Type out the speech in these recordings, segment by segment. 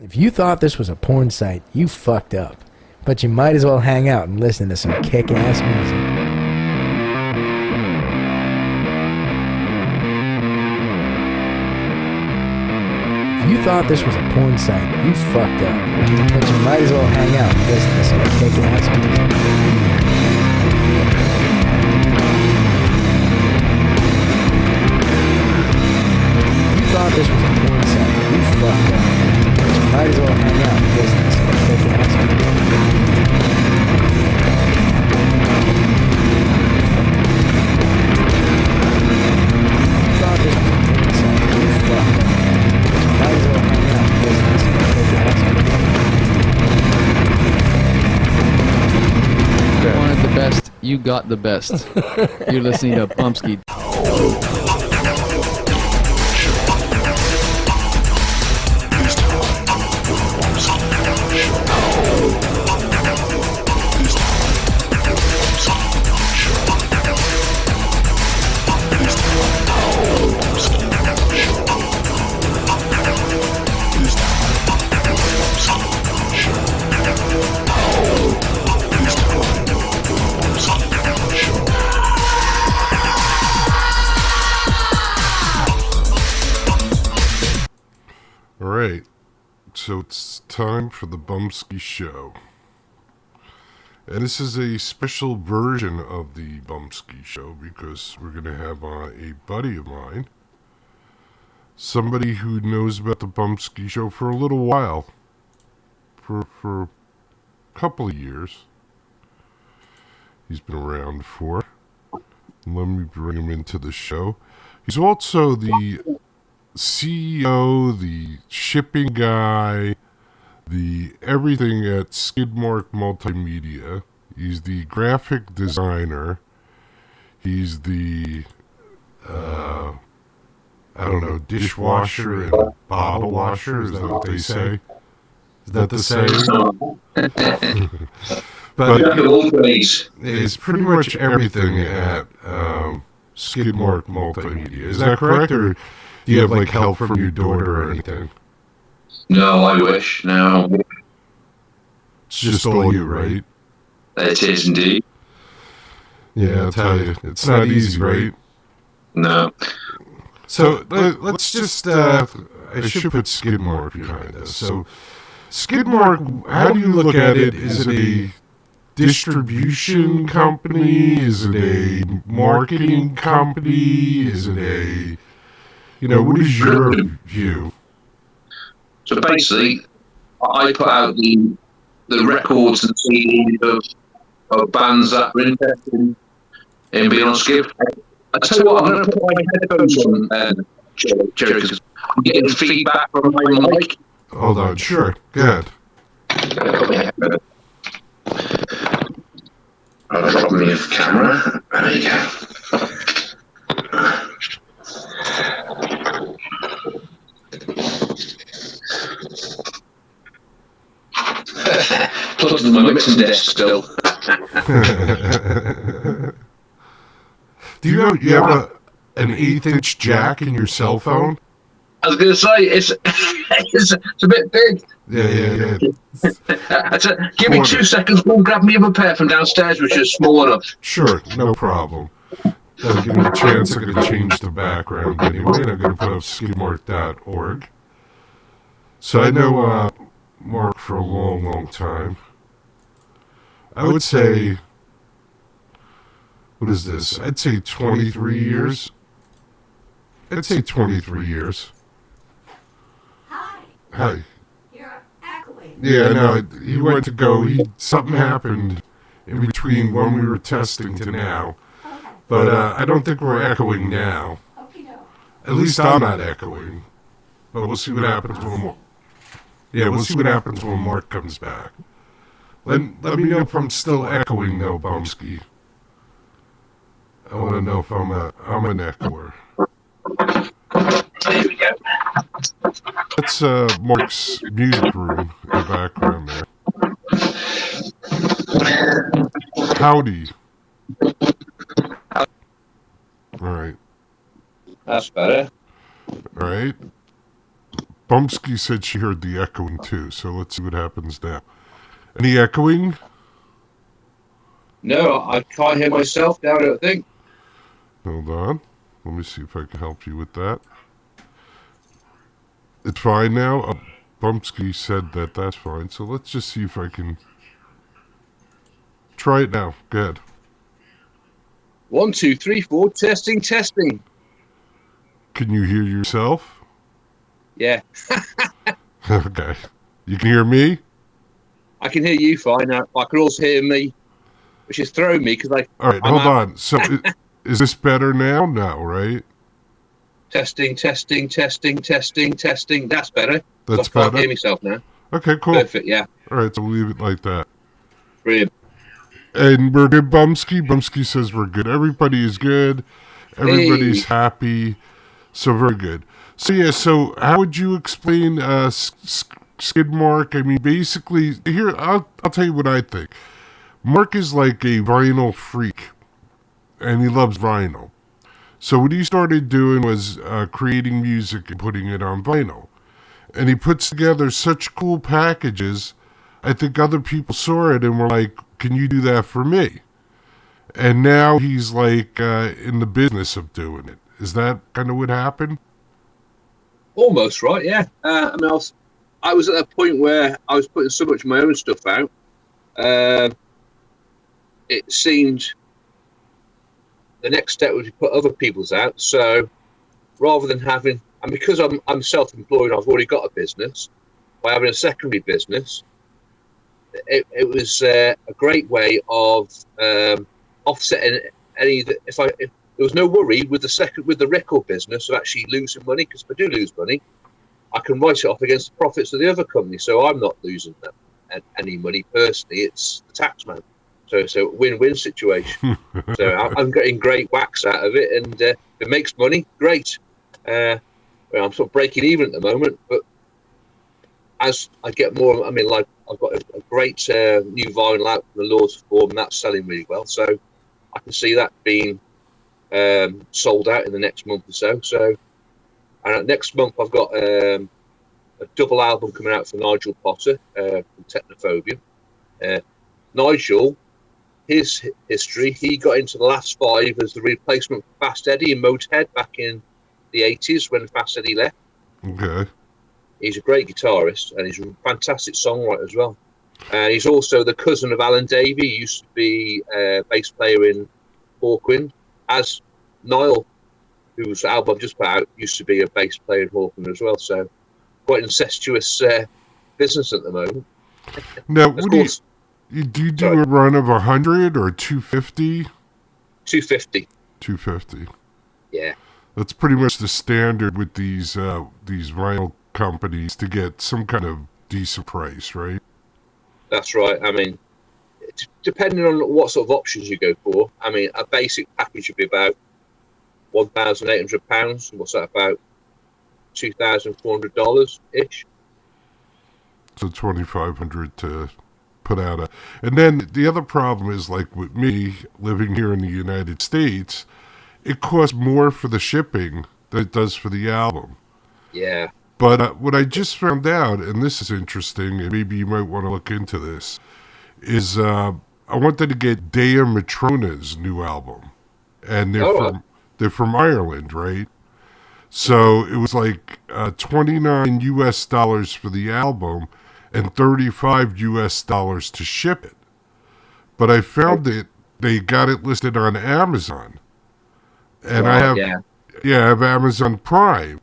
If you thought this was a porn site, you fucked up. But you might as well hang out and listen to some kick-ass music. If you thought this was a porn site, you fucked up. But you might as well hang out and listen to some kick-ass music. If you thought this was a porn site, you fucked up. But you might as well hang out and listen to some kick-ass music. Wanted the best, you got the best. You're listening to Bumpskey. Alright, so it's time for the Bumpskey Show. And this is a special version of the Bumpskey Show because we're going to have a buddy of mine, somebody who knows about the Bumpskey Show for a little while, for a couple of years. He's been around for. Let me bring him into the show. He's also the CEO, the shipping guy, the everything at Skidmark Multimedia. He's the graphic designer. He's the, I don't know, dishwasher and bottle washer. Is that what they say? Is that the saying? But it's pretty much everything at Skidmark Multimedia. Is that correct? Or do you have like help from your daughter or anything? No, I wish. No. It's just all you, right? It is indeed. Yeah, I'll tell you. It's not easy, right? No. So let's just, I should put Skidmark behind us. So Skidmark, how do you look at it? Is it a distribution company? Is it a marketing company? Is it a, what is your view? So basically, I put out the records and CDs of bands that were interested in being on Skid. I tell you what, I'm going to put my headphones on, Joe, because I'm getting feedback from my mic. Hold on, sure, good. I'll drop me off camera. There you go. Plugged in my mixing desk still. Do you have an 1/8-inch jack in your cell phone? I was going to say, it's a bit big. Yeah. Give me 2 seconds, go and grab me a pair from downstairs, which is small enough. Sure, no problem. That'll give me a chance. I'm going to change the background anyway, and I'm going to put up skidmark.org. So I know Mark for a long, long time. I would say, what is this? I'd say 23 years. I'd say 23 years. Hi. You're echoing. Yeah, no, he went to go. Something happened in between when we were testing to now. Okay. But I don't think we're echoing now. Okay, no. At least I'm not echoing. But we'll see what happens when we'll see what happens when Mark comes back. Let me know if I'm still echoing though, Bumpskey. I want to know if I'm an echoer. There we go. That's Mark's music room in the background there. Howdy. All right. That's better. All right. Bumpskey said she heard the echoing too, so let's see what happens now. Any echoing? No, I can't hear myself now, I don't think. Hold on. Let me see if I can help you with that. It's fine now. Bumpskey said that that's fine, so let's just see if I can try it now. Good. 1, 2, 3, 4, testing. Can you hear yourself? Yeah, Okay. You can hear me? I can hear you fine now. I can also hear me, which is throwing me because All right, hold on. So is this better now? No, right? testing. That's better. That's I can't better? hear myself now. Okay, cool. Perfect, yeah. All right, so we'll leave it like that. Brilliant. And we're good, Bumpskey. Bumpskey says we're good. Everybody is good. Everybody's happy. So very good. So yeah, so how would you explain Skidmark? I mean, basically, here, I'll tell you what I think. Mark is like a vinyl freak, and he loves vinyl. So what he started doing was creating music and putting it on vinyl. And he puts together such cool packages. I think other people saw it and were like, can you do that for me? And now he's like in the business of doing it. Is that kind of what happened? Almost right, yeah. I mean, I was at a point where I was putting so much of my own stuff out. It seemed the next step was to put other people's out. So rather than having, and because I'm self-employed, I've already got a business. By having a secondary business, it was a great way of offsetting any. If there was no worry with the record business of actually losing money, because if I do lose money, I can write it off against the profits of the other company, so I'm not losing any money personally. It's the tax man. So it's a win-win situation. So I'm getting great wax out of it, and if it makes money, great. I'm sort of breaking even at the moment, but as I get more, I mean, like I've got a great new vinyl out from the Lord's Form, and that's selling really well. So I can see that being sold out in the next month or so. So next month I've got a double album coming out from Nigel Potter from Technophobia. Nigel, his history, he got into the last five as the replacement for Fast Eddie in Motorhead back in the 80s when Fast Eddie left. Okay. He's a great guitarist and he's a fantastic songwriter as well. And he's also the cousin of Alan Davey. He used to be a bass player in Hawkwind, as Niall, whose album I've just put out, used to be a bass player in Hawkwind as well. So quite incestuous business at the moment. Now, what do you do a run of 100 or 250? 250. 250. Yeah. That's pretty much the standard with these vinyl companies to get some kind of decent price, right? That's right. I mean, depending on what sort of options you go for, I mean, a basic package would be about £1,800. What's that, about $2,400 ish? So $2,500 to put out and then the other problem is, like with me living here in the United States, it costs more for the shipping than it does for the album. Yeah. But what I just found out, and this is interesting, and maybe you might want to look into this, is I wanted to get Dea Matrona's new album, and they're from Ireland, right? So it was like $29 US for the album and $35 US to ship it. But I found they got it listed on Amazon, and I have Amazon Prime.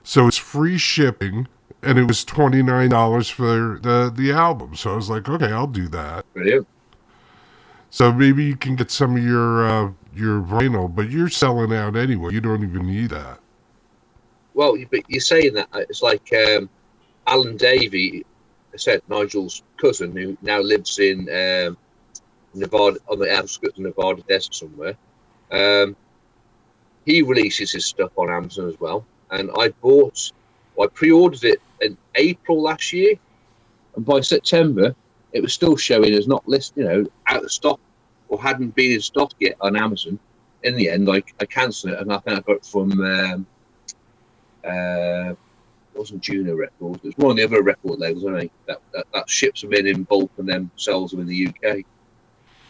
So it's free shipping, and it was $29 for the album. So I was like, okay, I'll do that. Brilliant. So maybe you can get some of your vinyl, but you're selling out anyway. You don't even need that. Well, but you're saying that it's like Alan Davey, I said Nigel's cousin, who now lives in Nevada, on the outskirts of Nevada desert somewhere. He releases his stuff on Amazon as well. And I pre-ordered it in April last year, and by September it was still showing as not listed, out of stock or hadn't been in stock yet on Amazon. In the end, I cancelled it, and I think I got it from wasn't Juno Records. It was one of the other record labels, wasn't it? That ships them in bulk and then sells them in the UK.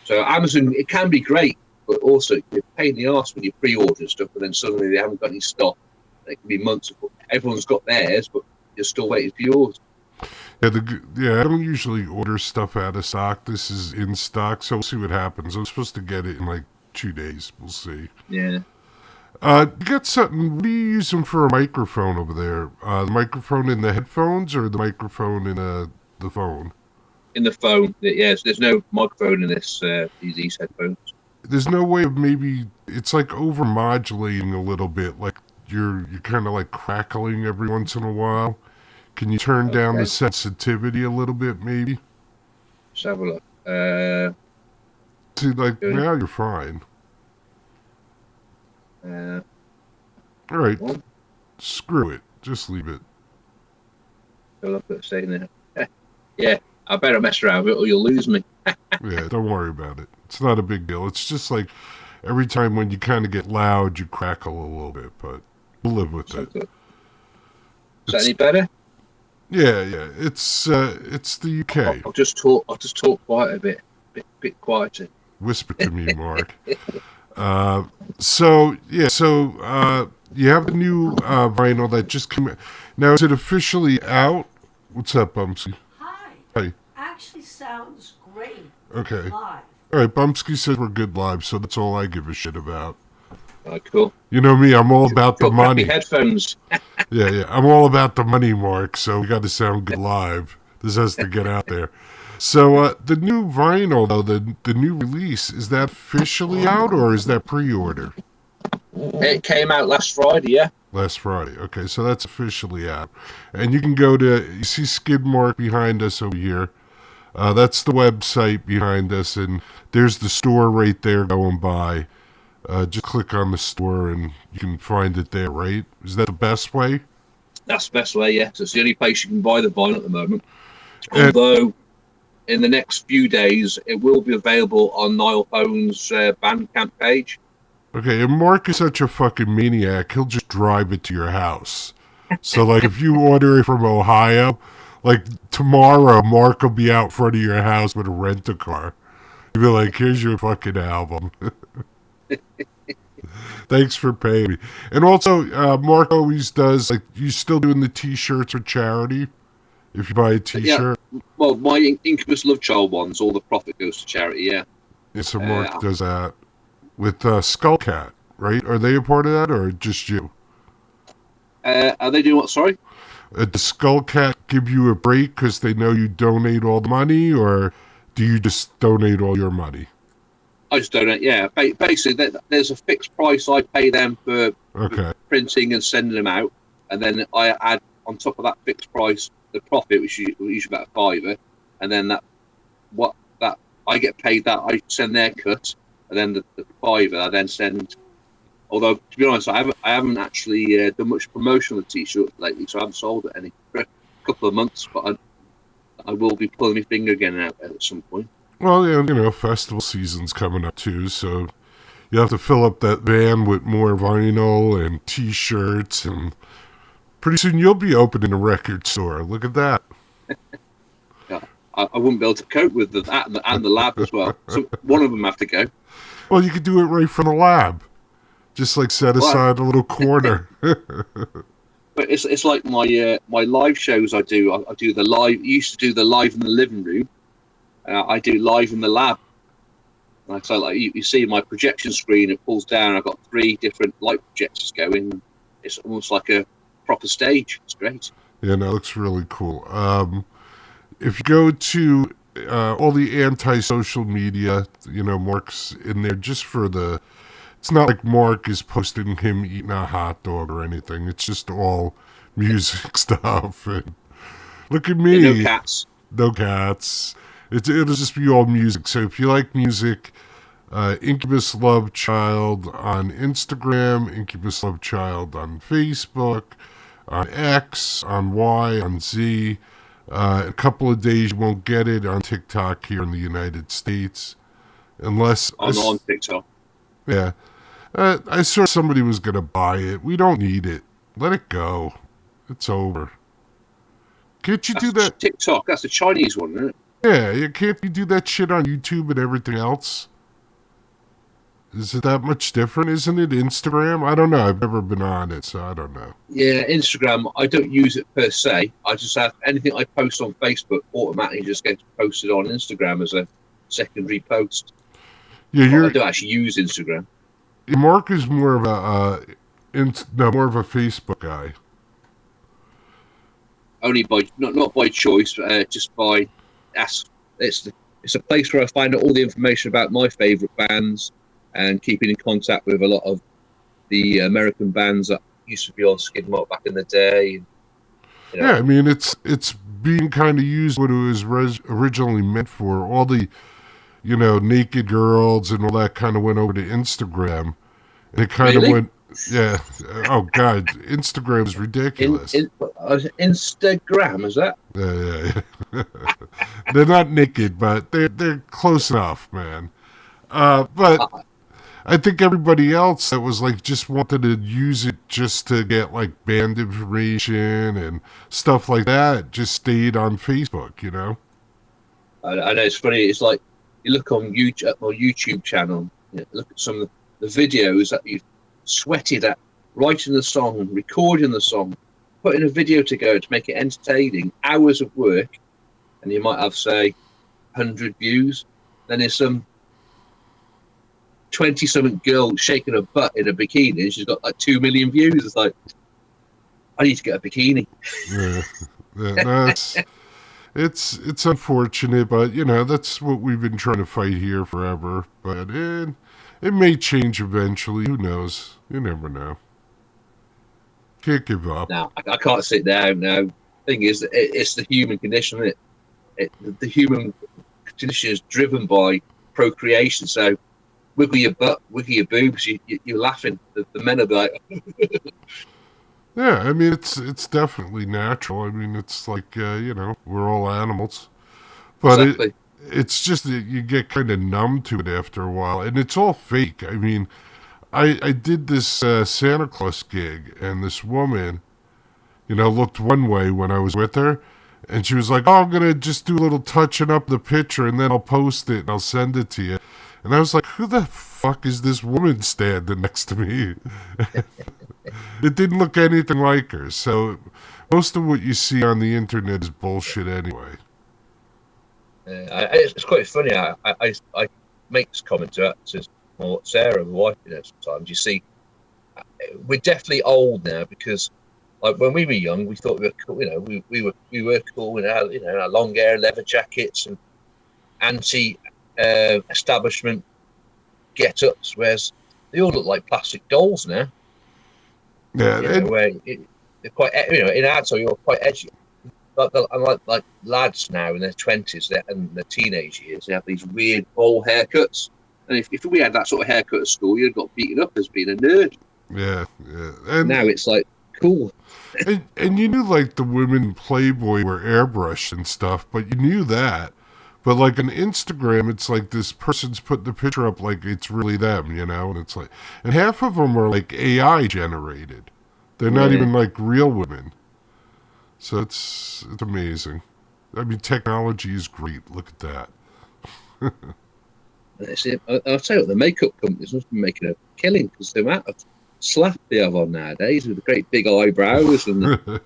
So Amazon, it can be great, but also it's a pain in the arse when you pre-order stuff and then suddenly they haven't got any stock. It can be months. Everyone's got theirs, but you're still waiting for yours. Yeah, I don't usually order stuff out of stock. This is in stock, so we'll see what happens. I'm supposed to get it in like 2 days. We'll see. Yeah. You got something. What are you using for a microphone over there? The microphone in the headphones or the microphone in the phone? In the phone. Yes, there's no microphone in these headphones. There's no way of maybe it's like over modulating a little bit, like you're kind of like crackling every once in a while. Can you turn down the sensitivity a little bit, maybe? Let's have a look. See, like now you're fine. All right, screw it. Just leave it. Look at the saying there. Yeah, I better mess around with it or you'll lose me. Yeah, don't worry about it. It's not a big deal. It's just like every time when you kind of get loud, you crackle a little bit, but we'll live with it. Is that any better? Yeah. It's the UK. I'll just talk quiet a bit quieter. Whisper to me, Mark. So you have the new vinyl that just came out. Now, is it officially out? What's up, Bumpskey? Hi. Actually sounds great. Okay. Live. All right, Bumpskey says we're good live, so that's all I give a shit about. Cool. You know me, I'm all about the money. Headphones. Yeah, I'm all about the money, Mark, so we got to sound good live. This has to get out there. So the new vinyl, though, the new release, is that officially out or is that pre-order? It came out last Friday, yeah. Last Friday. Okay, so that's officially out. And you can go to, you see Skidmark behind us over here. That's the website behind us, and there's the store right there going by. Just click on the store and you can find it there, right? Is that the best way? That's the best way, yeah. So it's the only place you can buy the vinyl at the moment. Although, in the next few days, it will be available on Niall Hone's Bandcamp page. Okay, and Mark is such a fucking maniac, he'll just drive it to your house. So, like, if you order it from Ohio, like, tomorrow, Mark will be out front of your house with a rent-a-car. He'll be like, here's your fucking album. Thanks for paying me. And also, Mark always does, like, you still doing the T-shirts for charity? If you buy a T-shirt? Yeah. Well, my Incubus Love Child ones, all the profit goes to charity, yeah. Yeah, so Mark does that. With Skullcat, right? Are they a part of that, or just you? Are they doing what, sorry? Does Skullcat give you a break because they know you donate all the money, or do you just donate all your money? I just donate, yeah. Basically, there's a fixed price I pay them for printing and sending them out, and then I add on top of that fixed price the profit, which is usually about £5, and then that I get paid that, I send their cut, and then the £5 I then send. Although, to be honest, I haven't actually done much promotion of the T-shirt lately, so I haven't sold it any for a couple of months, but I will be pulling my finger again out at some point. Well, yeah, you know, festival season's coming up too, so you have to fill up that van with more vinyl and T-shirts, and pretty soon you'll be opening a record store. Look at that. Yeah, I wouldn't be able to cope with that and the lab as well. So one of them have to go. Well, you could do it right from the lab. Just like set aside a little corner. But it's like my live shows I do. I do the live. Used to do the live in the living room. I do live in the lab. So like you see my projection screen, it pulls down. I've got 3 different light projectors going. It's almost like a proper stage. It's great. Yeah, no, it looks really cool. If you go to all the anti-social media, you know, Mark's in there just for the... It's not like Mark is posting him eating a hot dog or anything. It's just all music stuff. And look at me. Yeah, no cats. No cats. It'll just be all music. So if you like music, Incubus Love Child on Instagram, Incubus Love Child on Facebook, on X, on Y, on Z. A couple of days you won't get it on TikTok here in the United States. Unless... on TikTok. Yeah. I saw somebody was going to buy it. We don't need it. Let it go. It's over. Can't you do That's that? TikTok. That's the Chinese one, isn't it? Yeah, can't you do that shit on YouTube and everything else? Is it that much different? Isn't it Instagram? I don't know. I've never been on it, so I don't know. Yeah, Instagram. I don't use it per se. I just have anything I post on Facebook automatically just gets posted on Instagram as a secondary post. Yeah, But I don't actually use Instagram. Mark is more of more of a Facebook guy. Only by not by choice, but just by it's a place where I find out all the information about my favourite bands and keeping in contact with a lot of the American bands that used to be on Skidmark back in the day. You know. Yeah, I mean it's being kind of used what it was originally meant for. All the naked girls and all that kind of went over to Instagram, and it kind of went. Yeah. Oh God, Instagram is ridiculous. Instagram, is that? Yeah. They're not naked, but they're close enough, man. But I think everybody else that was like just wanted to use it just to get like band information and stuff like that just stayed on Facebook, I know it's funny. It's like you look on YouTube channel, look at some of the videos that you've sweated at writing the song, recording the song, putting a video together to make it entertaining, hours of work, and you might have, say, 100 views. Then there's some 20-something girl shaking her butt in a bikini, and she's got like 2 million views. It's like, I need to get a bikini. No, it's unfortunate, but that's what we've been trying to fight here forever. But it may change eventually. Who knows? You never know. Can't give up. No, I can't sit down now. Thing is, it's the human condition, isn't it? The human condition is driven by procreation. So, wiggle your butt, wiggle your boobs, you're laughing. The men are like... Yeah, I mean, it's definitely natural. I mean, it's like, we're all animals. But exactly. It's just that you get kind of numb to it after a while. And it's all fake. I mean, I did this Santa Claus gig, and this woman, looked one way when I was with her. And she was like, oh, I'm going to just do a little touching up the picture, and then I'll post it, and I'll send it to you. And I was like, who the fuck is this woman standing next to me? It didn't look anything like her. So most of what you see on the internet is bullshit anyway. It's quite funny. I make this comment to Sarah, my wife, sometimes. You see, we're definitely old now because, like, when we were young, we thought we were cool. We were cool in our long hair, leather jackets, and anti-establishment get-ups. Whereas they all look like plastic dolls now. Yeah, they're quite. In our time, you're quite edgy. Like lads now in their 20s and their teenage years, they have these weird bowl haircuts. And if we had that sort of haircut at school, you'd got beaten up as being a nerd. Yeah. And now it's like, cool. and you knew, like, the women in Playboy were airbrushed and stuff, but you knew that. But, like, on Instagram, it's like this person's putting the picture up like it's really them, and it's like... And half of them are, like, AI generated. They're not even, like, real women. So it's amazing. I mean, technology is great. Look at that. I'll tell you what, the makeup companies must be making a killing because the amount of slap they have on nowadays with the great big eyebrows and the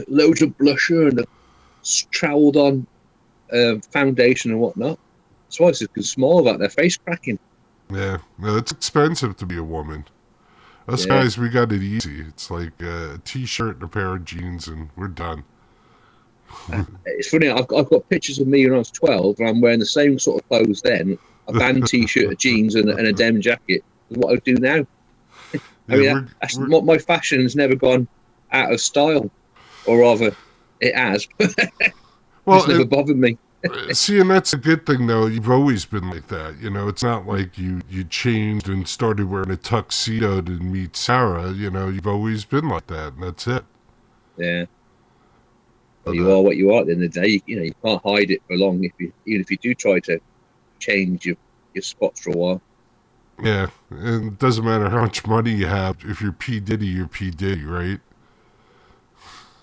loads of blusher and the troweled on foundation and whatnot. That's why it's small about their face cracking. Yeah, no, it's expensive to be a woman. Us guys, we got it easy. It's like a t-shirt and a pair of jeans, and we're done. It's funny. I've got pictures of me when I was 12, and I'm wearing the same sort of clothes then: a band t-shirt, a jeans, and a denim jacket. Is what I do now. I mean, my fashion has never gone out of style, or rather, it has. Well, it's never bothered me. See, and that's a good thing, though. You've always been like that. It's not like you changed and started wearing a tuxedo to meet Sarah. You've always been like that, and that's it. Yeah. Well, you are what you are at the end of the day. You can't hide it for long even if you do try to change your spots for a while. Yeah, and it doesn't matter how much money you have. If you're P. Diddy, you're P. Diddy, right?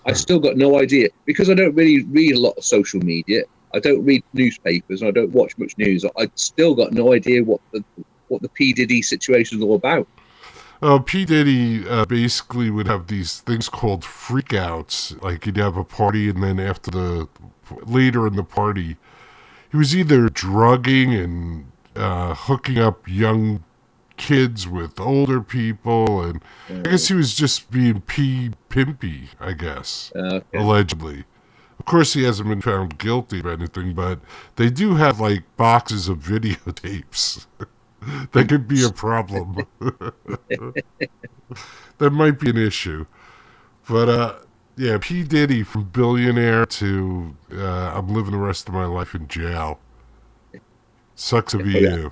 I still got no idea because I don't really read a lot of social media. I don't read newspapers and I don't watch much news. I still got no idea what the P Diddy situation is all about. P. Diddy basically would have these things called freakouts. Like he'd have a party, and then later in the party, he was either drugging and hooking up young kids with older people, and I guess he was just being pimpy, I guess, allegedly. Of course, he hasn't been found guilty of anything, but they do have, like, boxes of videotapes. That could be a problem. That might be an issue. But, yeah, P. Diddy from billionaire to I'm living the rest of my life in jail. Sucks to be you.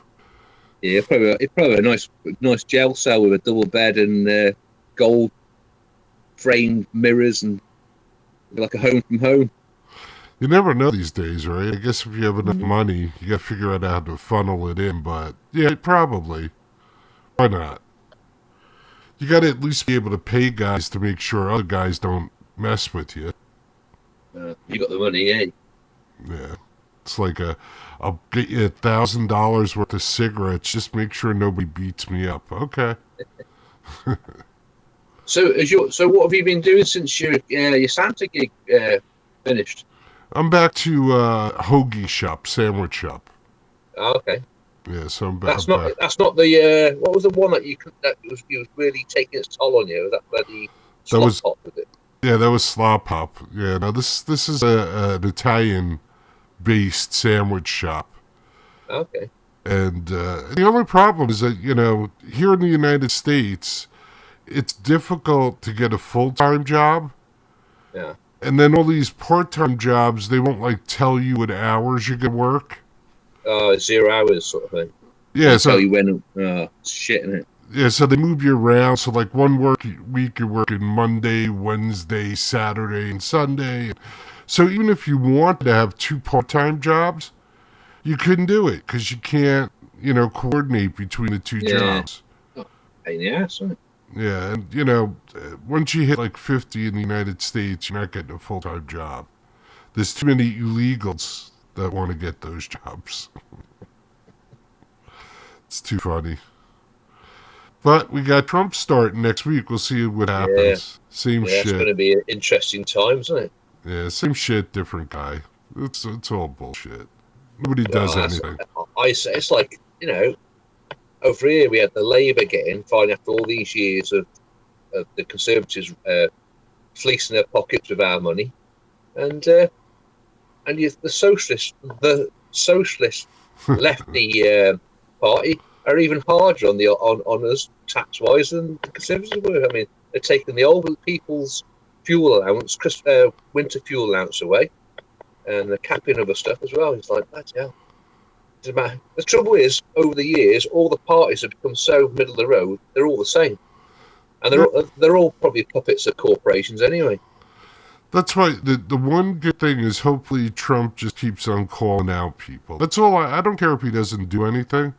Yeah, probably a nice jail cell with a double bed and gold framed mirrors and like a home from home. You never know these days, right? I guess if you have enough money, you got to figure out how to funnel it in. But yeah, probably. Why not? You got to at least be able to pay guys to make sure other guys don't mess with you. You got the money, eh? Yeah. It's like I'll get you $1,000 worth of cigarettes. Just make sure nobody beats me up. Okay. So what have you been doing since your Santa gig finished? I'm back to hoagie shop, sandwich shop. Oh, okay. Yeah, so I'm That's back. That's not the what was the one that was really taking its toll on you? Was that bloody slop pop with it? Yeah, that was slop pop. Yeah, no, this is an Italian-based sandwich shop. Okay. And the only problem is that, here in the United States, it's difficult to get a full-time job. Yeah. And then all these part-time jobs, they won't, like, tell you what hours you're going to work. 0 hours sort of thing. Yeah, They so... tell you when, shit, innit? Yeah, so they move you around. So, like, one week you're working Monday, Wednesday, Saturday, and Sunday. So even if you wanted to have 2 part-time jobs, you couldn't do it because you can't, coordinate between the 2 jobs. Pain in the ass, isn't it? Yeah, and, once you hit, like, 50 in the United States, you're not getting a full-time job. There's too many illegals that want to get those jobs. It's too funny. But we got Trump starting next week. We'll see what happens. Yeah. Same shit. It's going to be interesting times, isn't it? Yeah, same shit, different guy. It's all bullshit. Nobody does anything. It's like, over here we had the Labour getting fine after all these years of the Conservatives fleecing their pockets with our money, and the socialist lefty party are even harder on us tax wise than the Conservatives were. I mean, they're taking the old people's fuel allowance, winter fuel allowance away, and they're capping other stuff as well. It's like, that's hell. The trouble is, over the years, all the parties have become so middle of the road. They're all the same, and they're all probably puppets of corporations anyway. That's right. The one good thing is hopefully Trump just keeps on calling out people. That's all. I don't care if he doesn't do anything.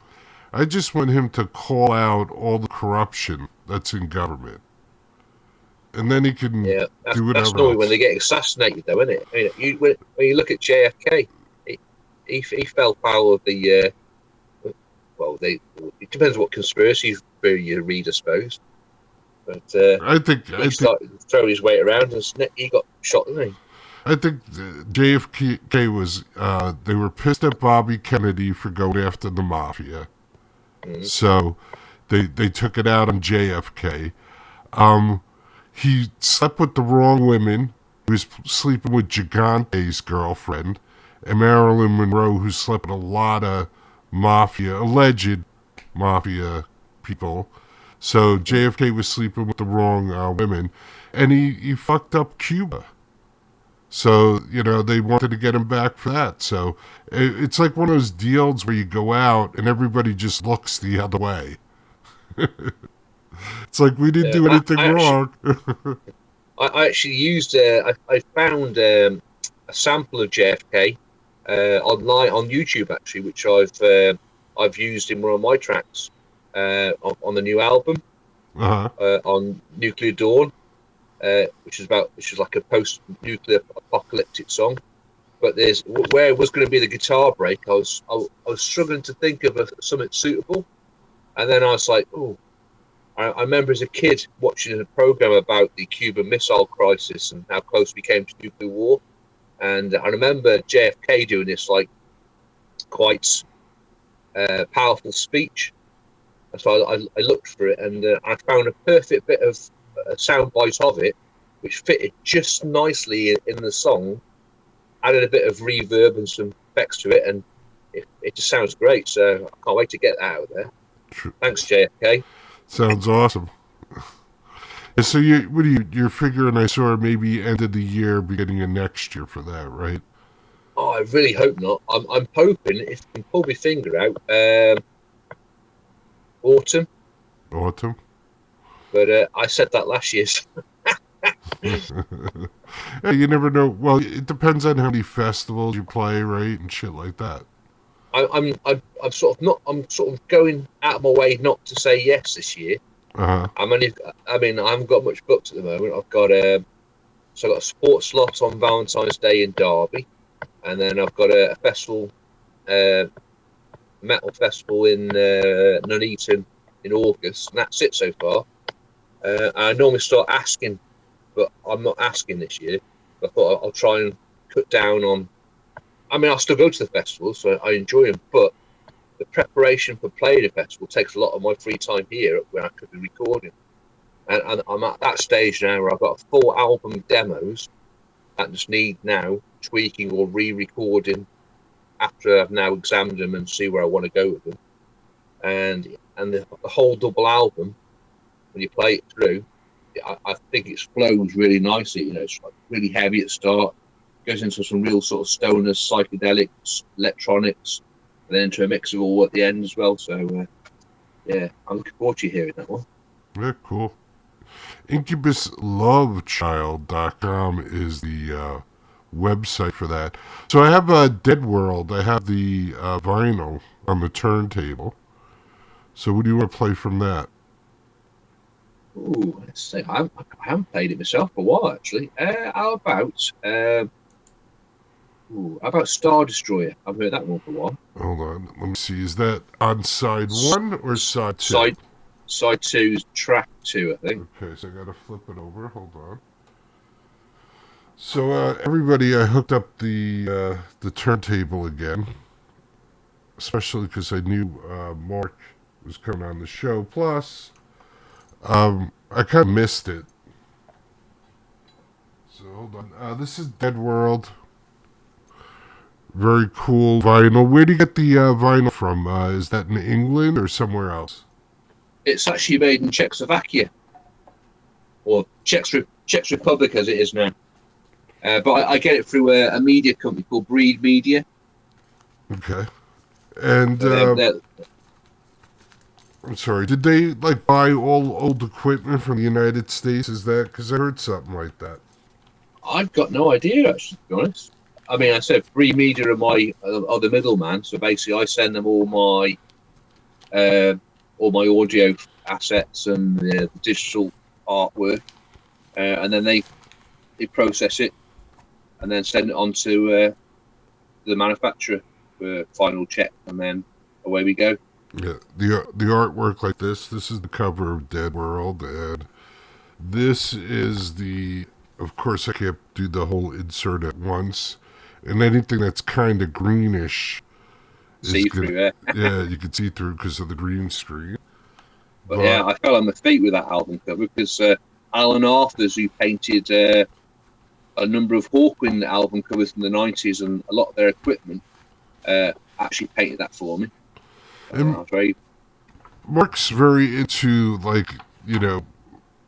I just want him to call out all the corruption that's in government, and then he can do whatever. That's normally when they get assassinated, though, isn't it? I mean, when you look at JFK. He fell foul of the it depends what conspiracy theory you read, I suppose. But I think started to throw his weight around and he got shot, didn't he? I think JFK was they were pissed at Bobby Kennedy for going after the mafia, so they took it out on JFK. He slept with the wrong women. He was sleeping with Gigante's girlfriend. And Marilyn Monroe, who slept with a lot of alleged mafia people. So JFK was sleeping with the wrong women. And he fucked up Cuba. So, they wanted to get him back for that. So it's like one of those deals where you go out and everybody just looks the other way. It's like we didn't do anything wrong. I actually used, I found a sample of JFK. Online on YouTube actually, which I've used in one of my tracks on the new album on Nuclear Dawn. which is like a post-nuclear apocalyptic song. But there's where it was going to be the guitar break. I was struggling to think of something suitable, and then I was like, oh, I remember as a kid watching a program about the Cuban Missile Crisis and how close we came to nuclear war, and I remember JFK doing this like quite powerful speech. So I looked for it, and I found a perfect bit of a soundbite of it, which fitted just nicely in the song. Added a bit of reverb and some effects to it, and it just sounds great. So I can't wait to get that out there. Thanks, JFK. Sounds awesome. And so you're figuring, I saw, maybe end of the year, beginning of next year for that, right? Oh, I really hope not. I'm hoping, if I can pull my finger out, autumn. Autumn. But I said that last year. Yeah, you never know. Well, it depends on how many festivals you play, right, and shit like that. I'm sort of going out of my way not to say yes this year. Uh-huh. I haven't got much booked at the moment. I've got a sports slot on Valentine's Day in Derby, and then I've got a festival, metal festival in Nuneaton in August, and that's it so far. I normally start asking, but I'm not asking this year. I thought I'll try and cut down on. I mean, I'll still go to the festival, so I enjoy them, but the preparation for playing a festival takes a lot of my free time here where I could be recording. And I'm at that stage now where I've got 4 album demos that just need now tweaking or re-recording after I've now examined them and see where I want to go with them. And the whole double album, when you play it through, I think it flows really nicely. You know, it's like really heavy at the start, goes into some real sort of stoner, psychedelics, electronics, and then into a mix of all at the end as well. So, yeah, I'm looking forward to hearing that one. Yeah, cool. IncubusLoveChild.com is the website for that. So I have a Dead World. I have the vinyl on the turntable. So what do you want to play from that? Ooh, let's see. I haven't played it myself for a while, actually. How about Star Destroyer? I've heard that one for a while. Hold on. Let me see. Is that on side 1 or side 2? Side 2 is track 2, I think. Okay, so I got to flip it over. Hold on. So, everybody, I hooked up the turntable again. Especially because I knew Mark was coming on the show. Plus, I kind of missed it. So, hold on. This is Dead World. Very cool vinyl. Where do you get the vinyl from? Is that in England or somewhere else? It's actually made in Czechoslovakia, or Czech Republic as it is now. But I get it through a media company called Breed Media. Okay. And I'm sorry, did they buy all old equipment from the United States? Is that because I heard something like that? I've got no idea, actually, to be honest. I mean, I said Breed Media are the middleman, so basically I send them all my audio assets and the digital artwork, and then they process it and then send it on to the manufacturer for final check, and then away we go. Yeah, the artwork like this is the cover of Dead World, and this is of course I can't do the whole insert at once, and anything that's kind of greenish see through there. Yeah, you can see through because of the green screen. But yeah, I fell on my feet with that album cover because Alan Arthurs, who painted a number of Hawkwind album covers in the 90s and a lot of their equipment, actually painted that for me. Mark's very into,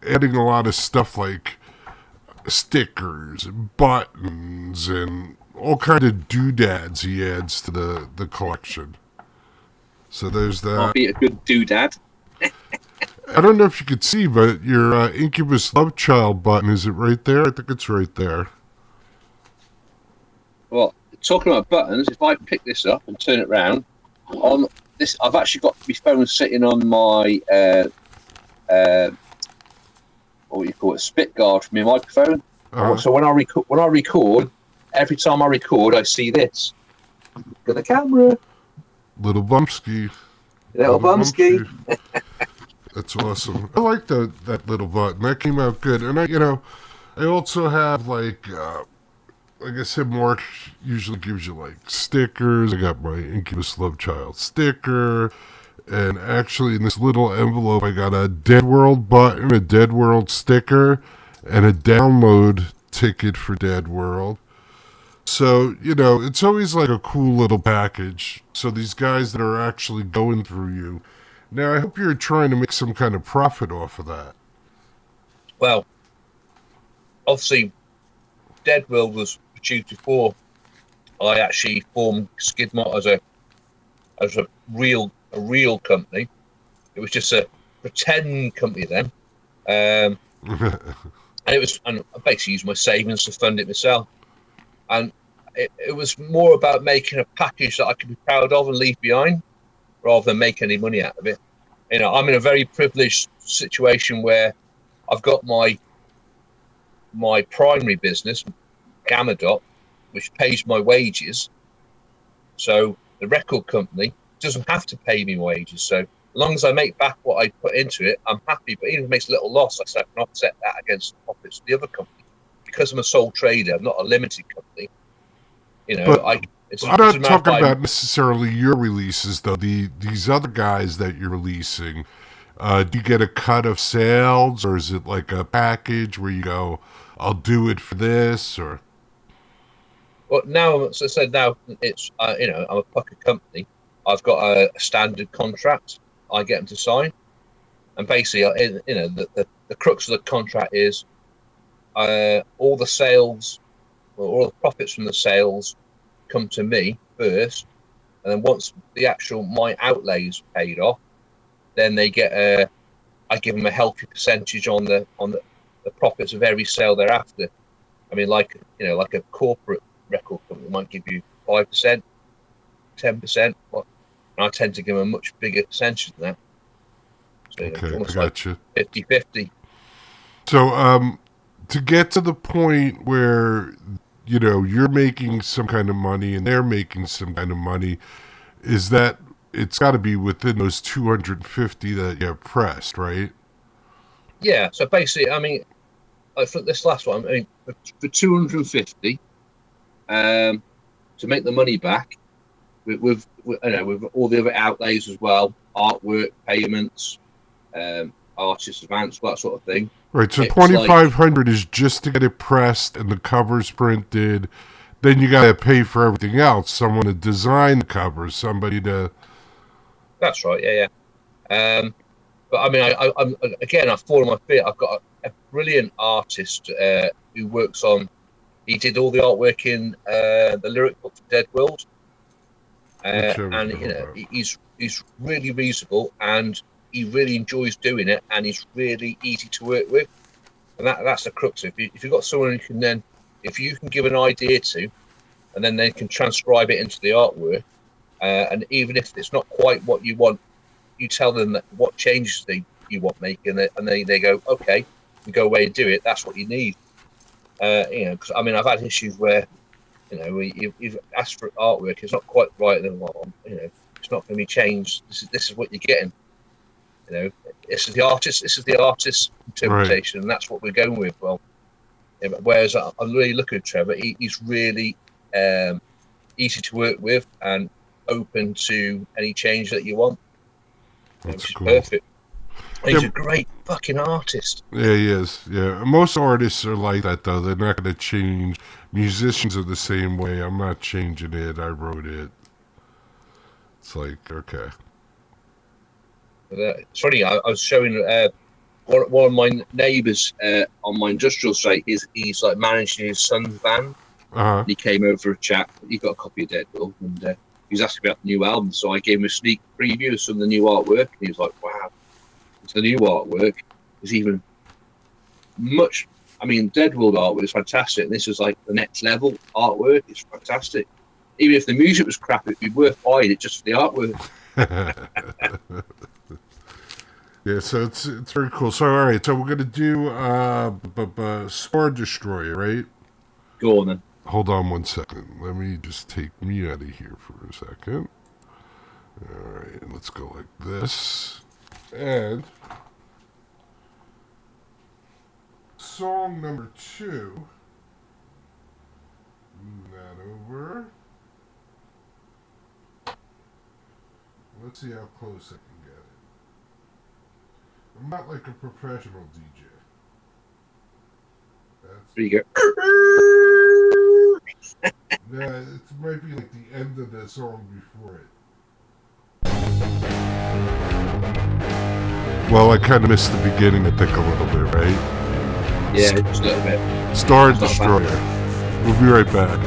adding a lot of stuff like stickers, buttons, and all kind of doodads he adds to the collection. So there's that. Might be a good doodad. I don't know if you could see, but your Incubus Love Child button, is it right there? I think it's right there. Well, talking about buttons, if I pick this up and turn it around, on this, I've actually got my phone sitting on my what you call it, spit guard for my microphone. Uh-huh. So when I record, every time I record, I see this. Look at the camera. Little Bumpskey. Little Bumpskey. That's awesome. I like that little button. That came out good. And I also have like I said, Mark usually gives you like stickers. I got my Incubus Love Child sticker. And actually in this little envelope, I got a Dead World button, a Dead World sticker, and a download ticket for Dead World. So, it's always like a cool little package. So these guys that are actually going through you. Now, I hope you're trying to make some kind of profit off of that. Well, obviously, Dead World was produced before I actually formed Skidmark as a real company. It was just a pretend company then. And I basically used my savings to fund it myself. And it was more about making a package that I could be proud of and leave behind, rather than make any money out of it. I'm in a very privileged situation where I've got my primary business, Gamma Dot, which pays my wages. So the record company doesn't have to pay me wages. So as long as I make back what I put into it, I'm happy. But even if it makes a little loss, I can offset that against the profits of the other company. Because I'm a sole trader, I'm not a limited company. But I'm not talking about necessarily your releases, though. These other guys that you're releasing, do you get a cut of sales, or is it like a package where you go, I'll do it for this, or? Well, now, as I said, now it's I'm a pucker company. I've got a standard contract. I get them to sign, and basically, the crux of the contract is all the sales, or all the profits from the sales, come to me first, and then once my outlays paid off, then they get I give them a healthy percentage on the profits of every sale thereafter. I mean, like a corporate record company might give you 5%, 10%, and I tend to give them a much bigger percentage than that. So okay, almost I got you. 50-50. So, to get to the point where you're making some kind of money and they're making some kind of money, is that it's got to be within those 250 that you have pressed, right? Yeah. So basically, I mean, for this last one, I mean, for 250, to make the money back, with all the other outlays as well, artwork, payments, artist advance, that sort of thing. Right, so 2,500 is just to get it pressed and the covers printed. Then you got to pay for everything else. Someone to design the covers, somebody to... That's right, yeah. But I mean, I've fallen on my feet. I've got a brilliant artist who works on... He did all the artwork in the lyric book for Dead World. And, he's really reasonable, and he really enjoys doing it, and he's really easy to work with, and that's the crux. If you've got someone who can then, if you can give an idea to, and then they can transcribe it into the artwork, and even if it's not quite what you want, you tell them that what changes you want making, and they go, okay, you go away and do it. That's what you need. Because I mean, I've had issues where, you've asked for artwork, it's not quite right, then it's not going to be changed. This is what you're getting. This is the artist's interpretation, right. And that's what we're going with. Well, whereas I'm really looking at Trevor, he's really easy to work with and open to any change that you want. That's which cool. Is perfect. He's a great fucking artist. Yeah, he is. Yeah, most artists are like that, though. They're not going to change. Musicians are the same way. I'm not changing it. I wrote it. It's like, okay. It's funny. I was showing one of my neighbours on my industrial site. He's like managing his son's band. Uh-huh. He came over for a chat. He got a copy of Dead World, and he was asking about the new album. So I gave him a sneak preview of some of the new artwork, and he was like, "Wow, the new artwork is even much." I mean, Dead World artwork is fantastic. And this is like the next level artwork. It's fantastic. Even if the music was crap, it'd be worth buying it just for the artwork. Yeah, so it's very cool. So all right, so we're gonna do Star Destroyer, right? Go on then. Hold on 1 second. Let me just take me out of here for a second. All right, let's go like this. And song number 2. Move that over. Let's see how close I can get it. I'm not like a professional DJ. There you go. Yeah, it might be like the end of the song before it. Well, I kind of missed the beginning, I think, a little bit, right? Yeah, just a little bit. Star It's not Destroyer. We'll be right back.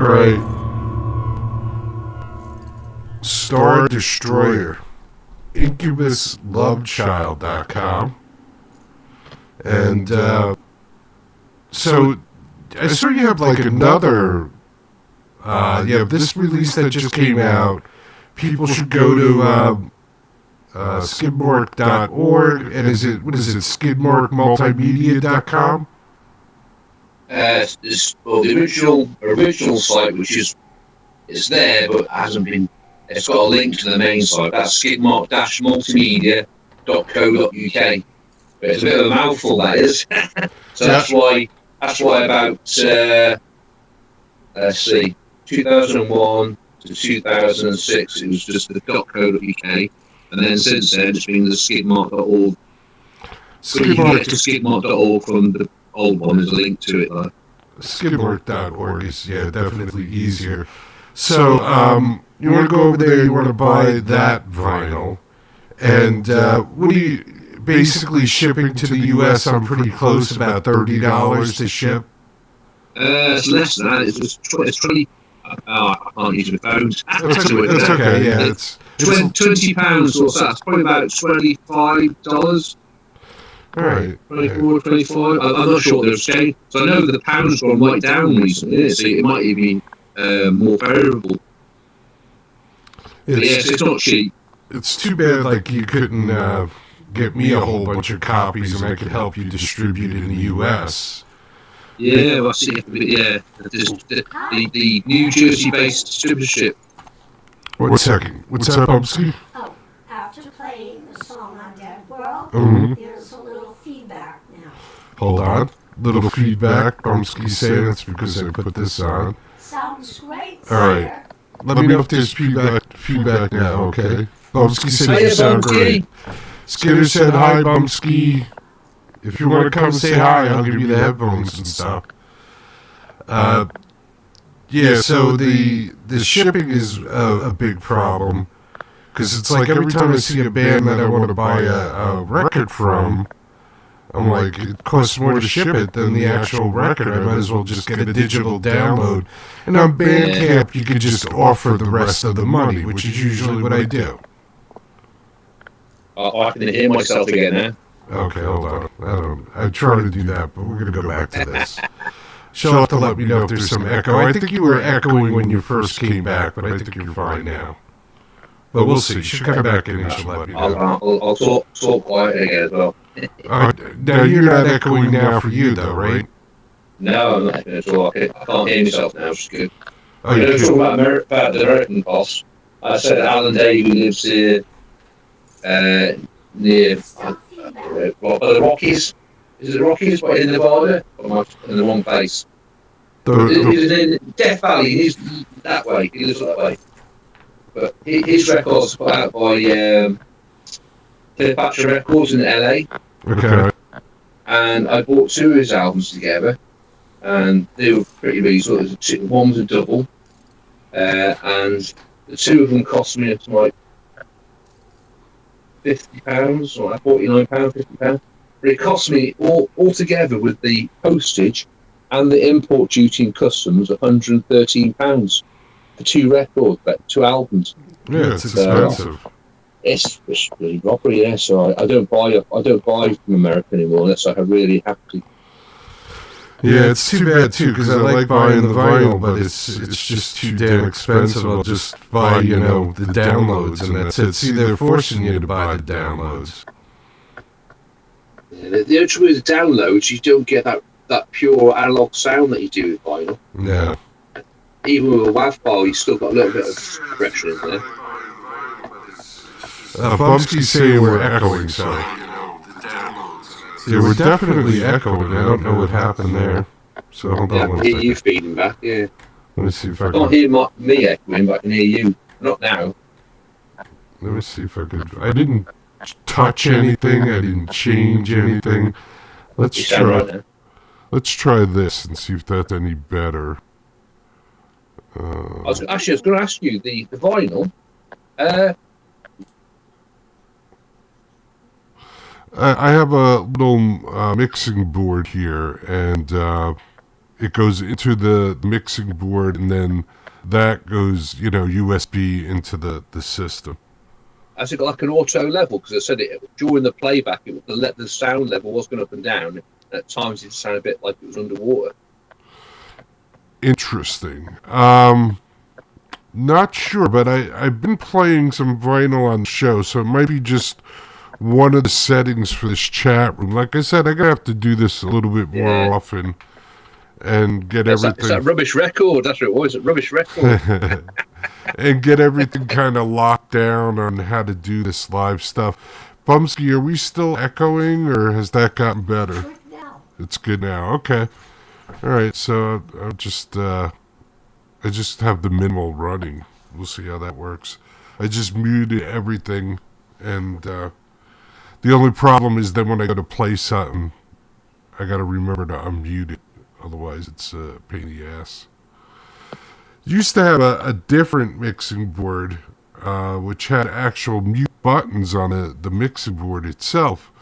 right. Star Destroyer. IncubusLoveChild.com. And so I saw you have like another. You have this release that just came out. People should go to skidmark.org. And what is it, skidmarkmultimedia.com? Well, the original site, which it's there, but hasn't been. It's got a link to the main site. That's skidmark-multimedia.co.uk. But it's a bit of a mouthful, that is. So that's why about let's see, 2001 to 2006, it was just the .co.uk, and then since then it's been the skidmark.org. So you can get to skidmark.org from the old one. There's a link to it, though. Skidmark.org is definitely easier. So you want to go over there, you want to buy that vinyl, and what do you basically shipping to the U.S. I'm pretty close, about $30 to ship. It's less than that. It's 20. I can't use my phone. That's okay. Yeah, it's £20. What's that? It's probably about $25. All right. 24, 25. I'm not sure what they're saying. So I know that the pound's gone right down recently, so it might even be more favourable. Yes, it's not cheap. It's too bad, like, you couldn't get me a whole bunch of copies and I could help you distribute it in the U.S. Yeah, well, I see. Yeah, the New Jersey-based distributorship. One second. What's up, Bumpskey? Oh, after playing the song on Dead World, there's a little feedback now. Hold on. Little feedback. Bumpskey's saying that's because I put this on. Sounds great. All right. Let me know if there's feedback now, okay? Bumpskey said you sound great. Skidder said, hi, Bumpskey. If you want to come say hi, I'll give you the headphones and stuff. So the shipping is a big problem. Because it's like every time I see a band that I want to buy a record from, I'm like, it costs more to ship it than the actual record. I might as well just get a digital download. And on Bandcamp, you could just offer the rest of the money, which is usually what I do. I can hear myself again now. Okay, hold on. I try to do that, but we're going to go back to this. She'll have to let me know if there's some echo. I think you were echoing when you first came back, but I think you're fine now. But we'll see. She'll come back in and she'll let me know. I'll talk quietly again as well. Now, you're not echoing now for you, though, right? No, I'm not echoing at all. I can't hear myself now, which is good. Oh, I you was talking about the American boss. I said Alan Day, who lives here near the Rockies. Is it the Rockies? But in Nevada? Or am I in the wrong place? He's in Death Valley. He's that way. He lives that way. But his records put out by Cleopatra Records in LA. Okay. And I bought two of his albums together, and they were pretty reasonable. One was a double, and the two of them cost me like £50 or £49, £50. But it cost me all together with the postage and the import duty and customs £113 for two records, two albums. Yeah, it's expensive. It's really robbery, yeah. So I don't buy from America anymore unless I really have to. Yeah, it's too bad too because I like buying the vinyl, but it's just too damn expensive. I'll just buy the downloads and that's it. See, they're forcing you to buy the downloads. Yeah, the only trouble with the downloads, you don't get that pure analog sound that you do with vinyl. Yeah. Even with a WAV file, you still got a little bit of correction in there. Bumpskey's saying we're echoing, so. Yeah, we're definitely echoing. I don't know what happened there. So hold on one I hear second. you feeding back, yeah. Let me see if I I can't can. hear me echoing, but I can hear you. Not now. Let me see if I could. I didn't touch anything. I didn't change anything. Let's You sound right try. now. Let's try this and see if that's any better. I was going to ask you, the vinyl, I have a little mixing board here, and it goes into the mixing board, and then that goes, USB into the system. Has it got like an auto level? Because I said it during the playback, the sound level was going up and down. At times, it sounded a bit like it was underwater. Interesting. Not sure, but I've been playing some vinyl on the show, so it might be just one of the settings for this chat room. Like I said, I'm going to have to do this a little bit more often and get everything... It's that rubbish record. That's what it was, a rubbish record. And get everything kind of locked down on how to do this live stuff. Bumpskey, are we still echoing, or has that gotten better? Good now. It's good now. Okay. All right, so I just have the minimal running. We'll see how that works. I just muted everything, and the only problem is then when I go to play something, I got to remember to unmute it. Otherwise, it's a pain in the ass. Used to have a different mixing board, which had actual mute buttons on the mixing board itself,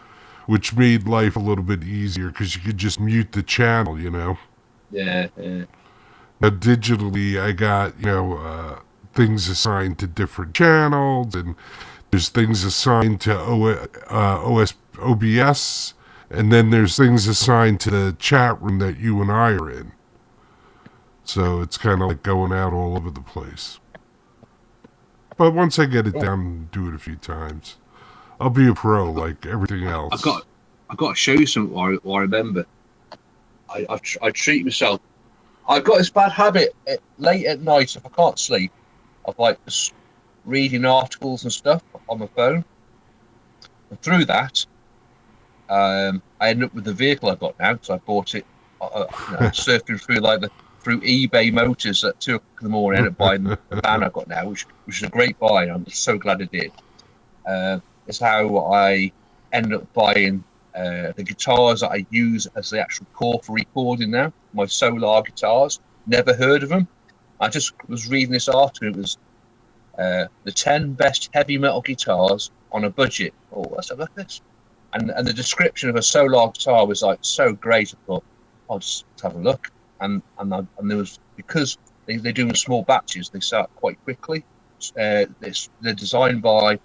which made life a little bit easier because you could just mute the channel, Yeah. Now, digitally, I got, things assigned to different channels, and there's things assigned to OBS, and then there's things assigned to the chat room that you and I are in. So it's kind of like going out all over the place. But once I get it down and do it a few times, I'll be a pro like everything else. I've got to show you something I remember. I treat myself. I've got this bad habit late at night if I can't sleep. I've like just reading articles and stuff on my phone. And through that, I ended up with the vehicle I got now because I bought it surfing through eBay Motors at 2 o'clock in the morning. I ended up buying the van I got now, which is a great buy. I'm so glad I did. It's how I ended up buying the guitars that I use as the actual core for recording now. My Solar guitars. Never heard of them. I just was reading this article. It was the 10 best heavy metal guitars on a budget. Oh, let's have a look at this. And the description of a Solar guitar was like so great. I thought, I'll just have a look. And there was, because they do them in small batches, they sell quite quickly. They're designed by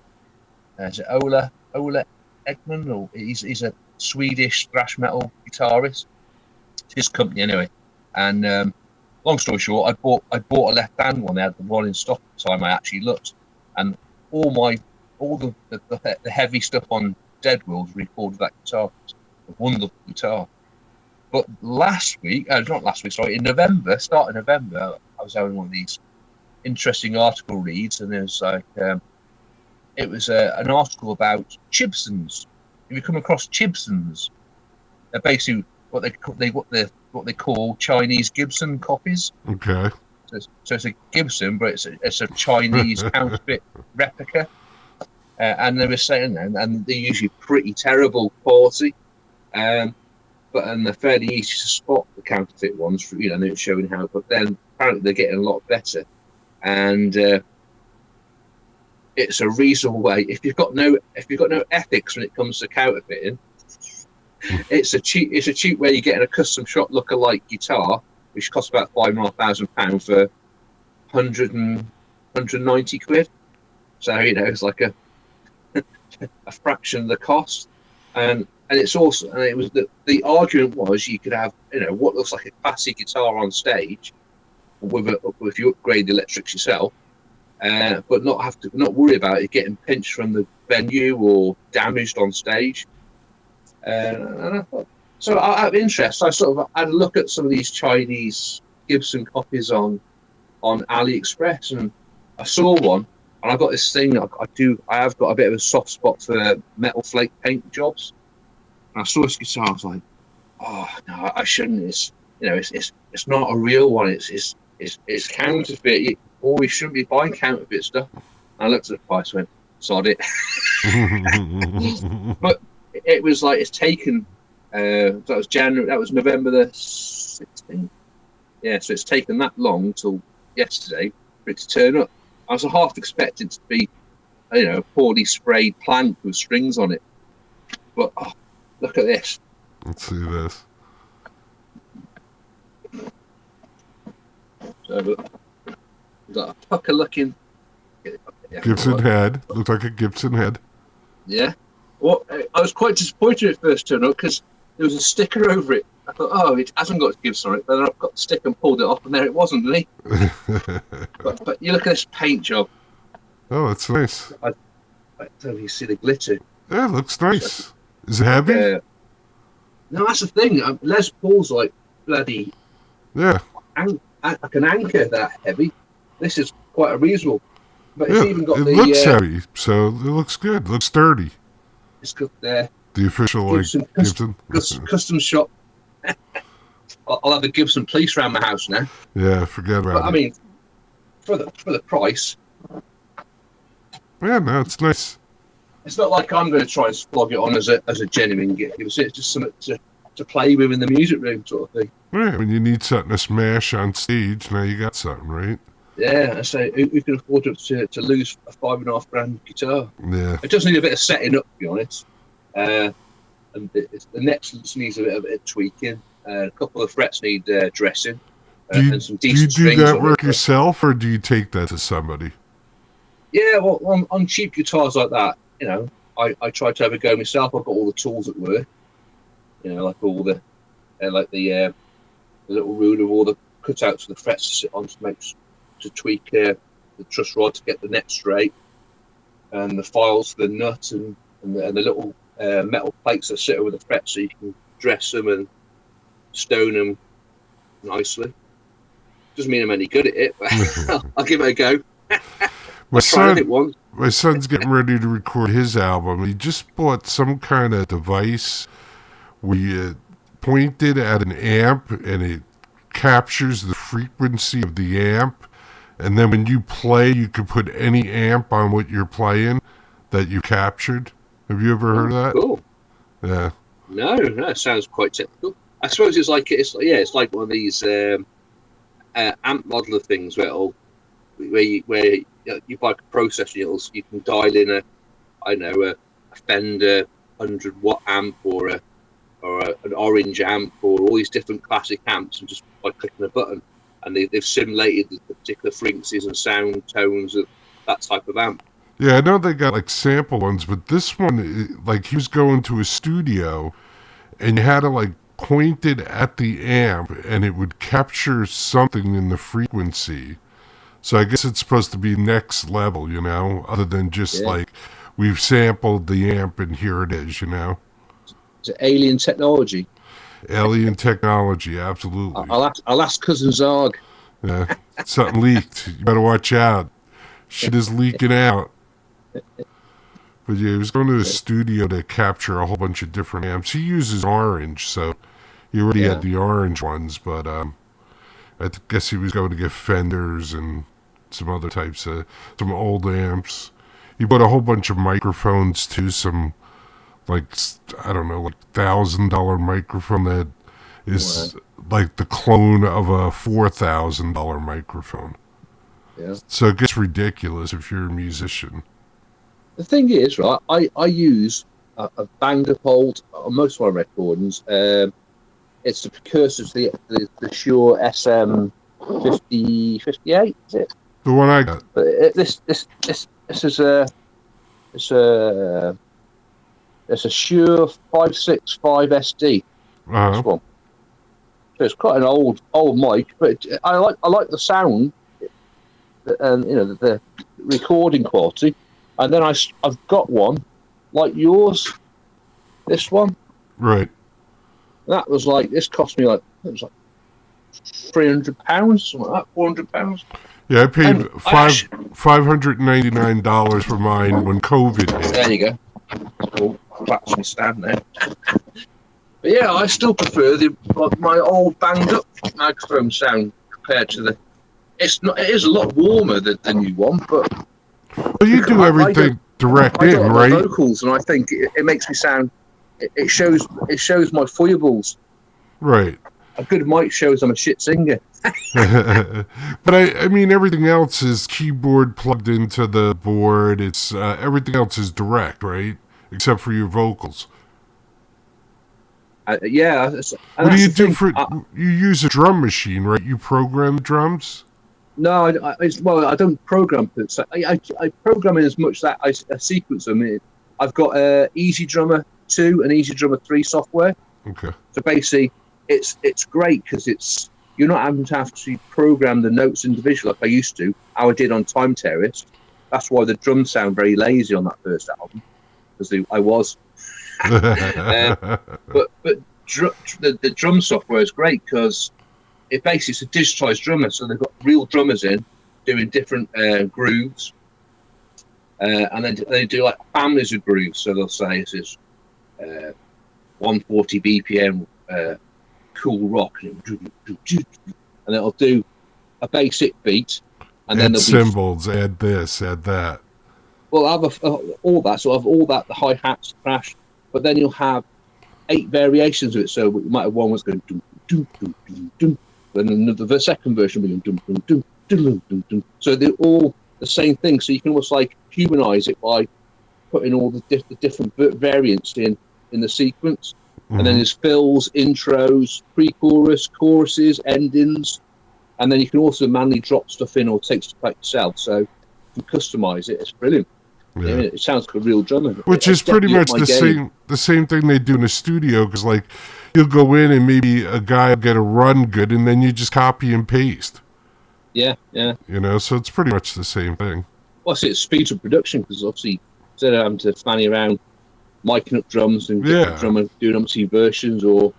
is it Ola Eggman, or he's a Swedish thrash metal guitarist. It's his company anyway. And long story short, I bought a left hand one. They had the one in stock at the time I actually looked, and all the heavy stuff on Dead World recorded that guitar. It's a wonderful guitar. But in November, start of November, I was having one of these interesting article reads, and there's like it was an article about Chibsons. Have you come across Chibsons? They're basically what they call Chinese Gibson copies. Okay. So it's a Gibson, but it's a Chinese counterfeit replica. And they were saying, and they're usually pretty terrible quality. And they're fairly easy to spot, the counterfeit ones, and it's showing how. But then apparently they're getting a lot better, and it's a reasonable way. If you've got no ethics when it comes to counterfeiting, it's a cheap way. You're getting a custom shop lookalike guitar, which costs about £5,500 for 190 quid. So it's like a fraction of the cost, and it's also, and it was the argument was you could have what looks like a classic guitar on stage if you upgrade the electrics yourself, but not worry about it getting pinched from the venue or damaged on stage. And I thought, so out of interest, I sort of had a look at some of these Chinese Gibson copies on AliExpress, and I saw one, and I got this thing. I have got a bit of a soft spot for metal flake paint jobs. And I saw this guitar. I was like, "Oh no, I shouldn't." It's not a real one. It's counterfeit. You always shouldn't be buying counterfeit stuff. And I looked at the price, and went, "Sod it." But it was like it's taken. That was January. That was November the 16th. Yeah, so it's taken that long till yesterday for it to turn up. I was half expected to be, poorly sprayed plank with strings on it. But look at this. Let's see this. But we've got a pucker looking. Gibson head. Looks like a Gibson head. Yeah. Well, I was quite disappointed at first turn up because there was a sticker over it. I thought, oh, it hasn't got Gibson on it. But then I've got the sticker and pulled it off, and there it wasn't, really. But you look at this paint job. Oh, that's nice. I don't know if you see the glitter. Yeah, it looks nice. Is it heavy? No, that's the thing. Les Paul's like bloody. Yeah. Like an anchor that heavy. This is quite a reasonable. But it's Yeah, it looks heavy, so it looks good. It looks sturdy. It's got the official Gibson. Custom shop. I'll have the Gibson police around my house now. Yeah, forget about it. I mean, for the price. Yeah, no, it's nice. It's not like I'm going to try and flog it on as a genuine gift. It's just something to play with in the music room, sort of thing. Right, when you need something to smash on stage, now you got something, right? Yeah, so who can afford to lose a $5,500 guitar? Yeah. It does need a bit of setting up, to be honest. And the necks needs a bit of tweaking. A couple of frets need dressing. And some decent do you do strings that work it. yourself, or do you take that to somebody? Yeah, well, on cheap guitars like that, you know, I try to have a go myself. I've got all the tools at work. You know, like all the the little ruler, all the cutouts for the frets to sit on to tweak the truss rod to get the neck straight, and the files for the nut and the little metal plates that sit over the frets so you can dress them and stone them nicely. Doesn't mean I'm any good at it, but I'll give it a go. My son's getting ready to record his album. He just bought some kind of device where you point it at an amp and it captures the frequency of the amp. And then when you play, you can put any amp on what you're playing that you captured. Have you ever heard of that? Cool. Yeah. No, it sounds quite typical. I suppose it's like one of these amp modeler things where you buy a processor, you can dial in a Fender 100-watt amp or an Orange amp or all these different classic amps, and just by clicking a button. And they've simulated the particular frequencies and sound tones of that type of amp. Yeah, I know they got like sample ones, but this one, like he was going to a studio and you had to like point it at the amp and it would capture something in the frequency. So I guess it's supposed to be next level, you know, other than just like we've sampled the amp and here it is, you know. It's alien technology. Alien technology, absolutely. I'll ask Cousin Zarg. Yeah, something leaked. You better watch out. Shit is leaking out. But yeah, he was going to the studio to capture a whole bunch of different amps. He uses Orange, so he already had the Orange ones, but I guess he was going to get Fenders and some other types of, some old amps. He bought a whole bunch of microphones too, some like, I don't know, like $1,000 microphone that is like the clone of a $4,000 microphone. Yeah. So it gets ridiculous if you're a musician. The thing is, right, I use a banged up old, on most of my recordings, it's the precursor to the Shure SM58, is it? The one I got. But this is it's a Shure 565 SD. This one. So it's quite an old mic, but I like the sound, and you know the recording quality. And then I've got one like yours, this one. Right. That was like, this cost me like, it was like £300, something like that, £400. Yeah, I paid $599 for mine when COVID hit. There you go. Cool. That's my stand there. But yeah, I still prefer my old banged up microphone sound compared to the. It is a lot warmer than the new one, but. Well, you do everything direct in, right? Vocals, and I think it makes me sound. It shows my foibles. Right. A good mic shows I'm a shit singer. But I mean, everything else is keyboard plugged into the board. It's everything else is direct, right? Except for your vocals. Yeah. What do you do for? You use a drum machine, right? You program drums. No, I don't program it. So I program in as much that I sequence them. I've got Easy Drummer 2 and Easy Drummer 3 software. Okay. So basically, it's great because you're not having to actually program the notes individually like I used to. How I did on Time Terrorist. That's why the drums sound very lazy on that first album, because I was. But the drum software is great because it basically is a digitized drummer, so they've got real drummers in doing different grooves, and then they do like families of grooves. So they'll say this is 140 BPM cool rock, and it'll do a basic beat, and then add cymbals, add this, add that. Well, I'll have all that. So I'll have all that, the hi hats, crash, but then you'll have 8 variations of it. So you might have one was going dum dum dum dum dum. Then the second version will be dum dum dum dum dum dum. So they're all the same thing. So you can almost like humanize it by putting all the different variants in the sequence. And then there's fills, intros, pre-chorus, choruses, endings, and then you can also manually drop stuff in or take stuff back yourself. So you can customize it. It's brilliant. Yeah. It sounds like a real drummer. Which is pretty much the same thing they do in the studio, because like you'll go in and maybe a guy will get a run good, and then you just copy and paste. Yeah. So it's pretty much the same thing. Well, I see it speeds up production because obviously instead of having to fanny around micing up drums and get the drummer doing umpteen versions or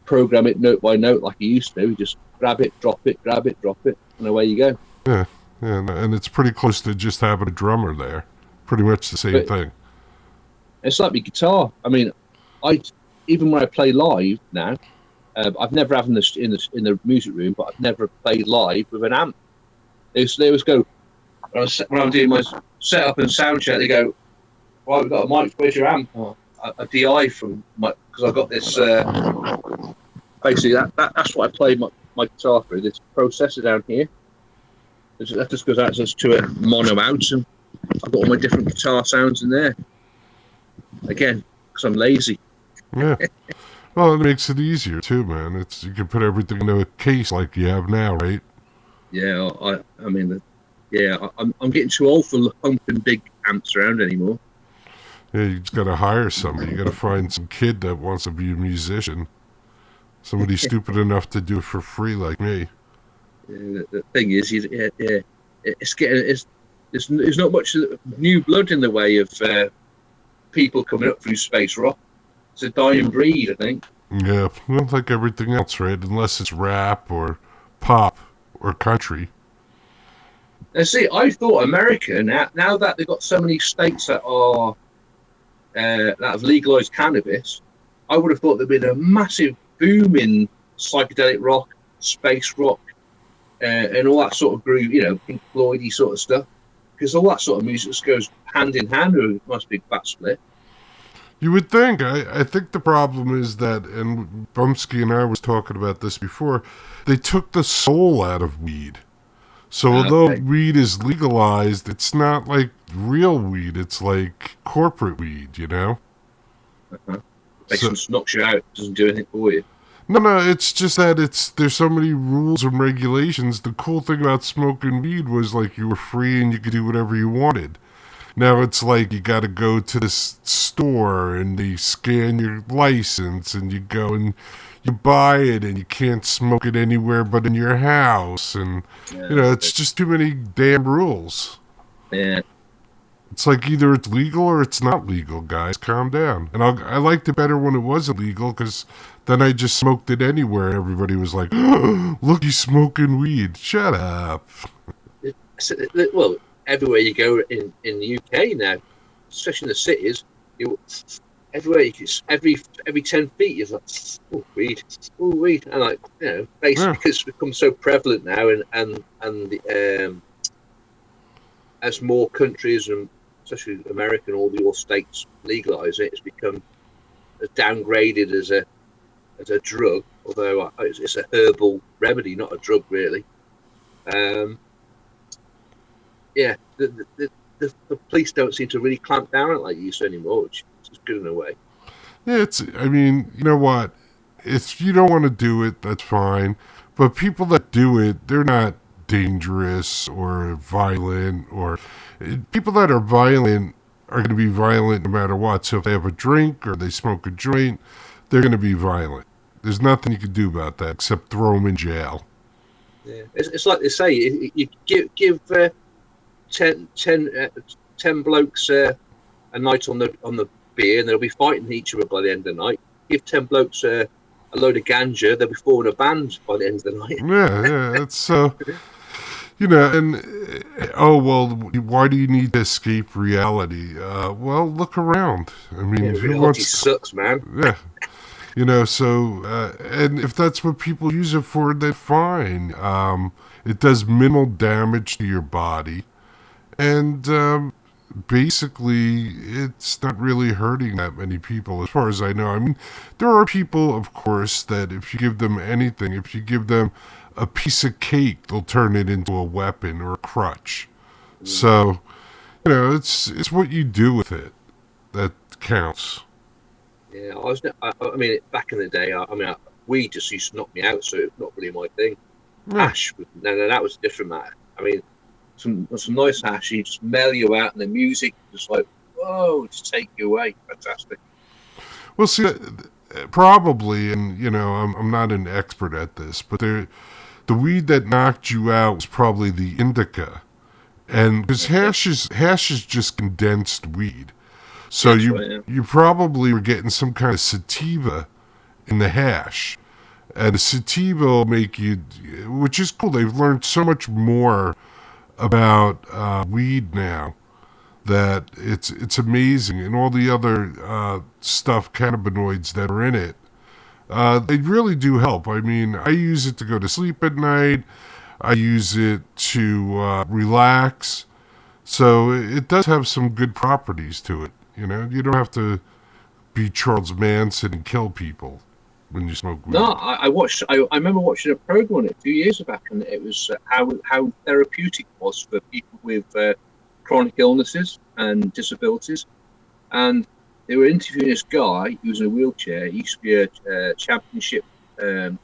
program it note by note like you used to, you just grab it, drop it, and away you go. Yeah, and it's pretty close to just having a drummer there. Pretty much the same thing. It's like my guitar. I mean, even when I play live now, I've never had this in the music room, but I've never played live with an amp. They always go when I'm doing my setup and sound check. They go, right, we've got a mic. Where's your amp? A DI from my, because I've got this. Basically, that's what I play my guitar through. This processor down here. That just goes out to a mono out, and I've got all my different guitar sounds in there. Again, because I'm lazy. Yeah. Well, it makes it easier too, man. You can put everything into a case like you have now, right? Yeah, I'm getting too old for pumping big amps around anymore. Yeah, you just got to hire somebody. You got to find some kid that wants to be a musician. Somebody stupid enough to do it for free like me. The thing is, there's not much new blood in the way of people coming up through space rock. It's a dying breed, I think. Yeah, well, like everything else, right? Unless it's rap or pop or country. And see, I thought America, now that they've got so many states that have legalized cannabis, I would have thought there'd been a massive boom in psychedelic rock, space rock, and all that sort of groove, Pink Floyd-y sort of stuff. Because all that sort of music just goes hand in hand with a nice big fat split. You would think. I think the problem is that, and Bumpskey and I was talking about this before, they took the soul out of weed. So although weed is legalized, it's not like real weed. It's like corporate weed, Basically just knocks you out, doesn't do anything for you. No, it's just that there's so many rules and regulations. The cool thing about smoking weed was like you were free and you could do whatever you wanted. Now it's like you got to go to this store and they scan your license and you go and you buy it and you can't smoke it anywhere but in your house. And, it's just too many damn rules. Yeah. It's like either it's legal or it's not legal, guys. Calm down. And I liked it better when it wasn't legal because then I just smoked it anywhere and everybody was like, oh, look, he's smoking weed. Shut up. Well, everywhere you go in the UK now, especially in the cities, everywhere every 10 feet you're like, oh, weed, and like basically because it's become so prevalent now, and as more countries and especially America and all states legalize it, it's become downgraded as a drug, although it's a herbal remedy, not a drug really. Yeah, the police don't seem to really clamp down on it like you used to anymore, which is good in a way. Yeah, you know what? If you don't want to do it, that's fine. But people that do it, they're not dangerous or violent, or people that are violent are going to be violent no matter what. So if they have a drink or they smoke a joint, they're going to be violent. There's nothing you can do about that except throw them in jail. Yeah, it's like they say, you give 10 blokes a night on the beer, and they'll be fighting each other by the end of the night. Give 10 blokes a load of ganja, they'll be forming a band by the end of the night. Yeah, it's and oh well, why do you need to escape reality? Well, look around. I mean, who reality wants? sucks, man. Yeah, so and if that's what people use it for, then fine. It does minimal damage to your body, and basically, it's not really hurting that many people, as far as I know. I mean, there are people, of course, that if you give them anything, if you give them a piece of cake, they'll turn it into a weapon or a crutch. So, it's what you do with it that counts. Yeah, I mean, back in the day, weed just used to knock me out, so it's not really my thing. Yeah. Hash, no, that was a different matter. I mean, some nice hash, you just mellow you out, and the music just like, whoa, just take you away. Fantastic. Well, see, probably, and I'm not an expert at this, but the weed that knocked you out was probably the indica, and because hash is just condensed weed, so you probably were getting some kind of sativa in the hash, and the sativa will make you, which is cool. They've learned so much more about weed now that it's amazing, and all the other stuff, cannabinoids that are in it, they really do help. I mean, I use it to go to sleep at night. I use it to relax. So it does have some good properties to it. You don't have to be Charles Manson and kill people when you smoke weed. No, I remember watching a program on it a few years back, and it was how therapeutic it was for people with chronic illnesses and disabilities. And they were interviewing this guy who was in a wheelchair. He used to be a championship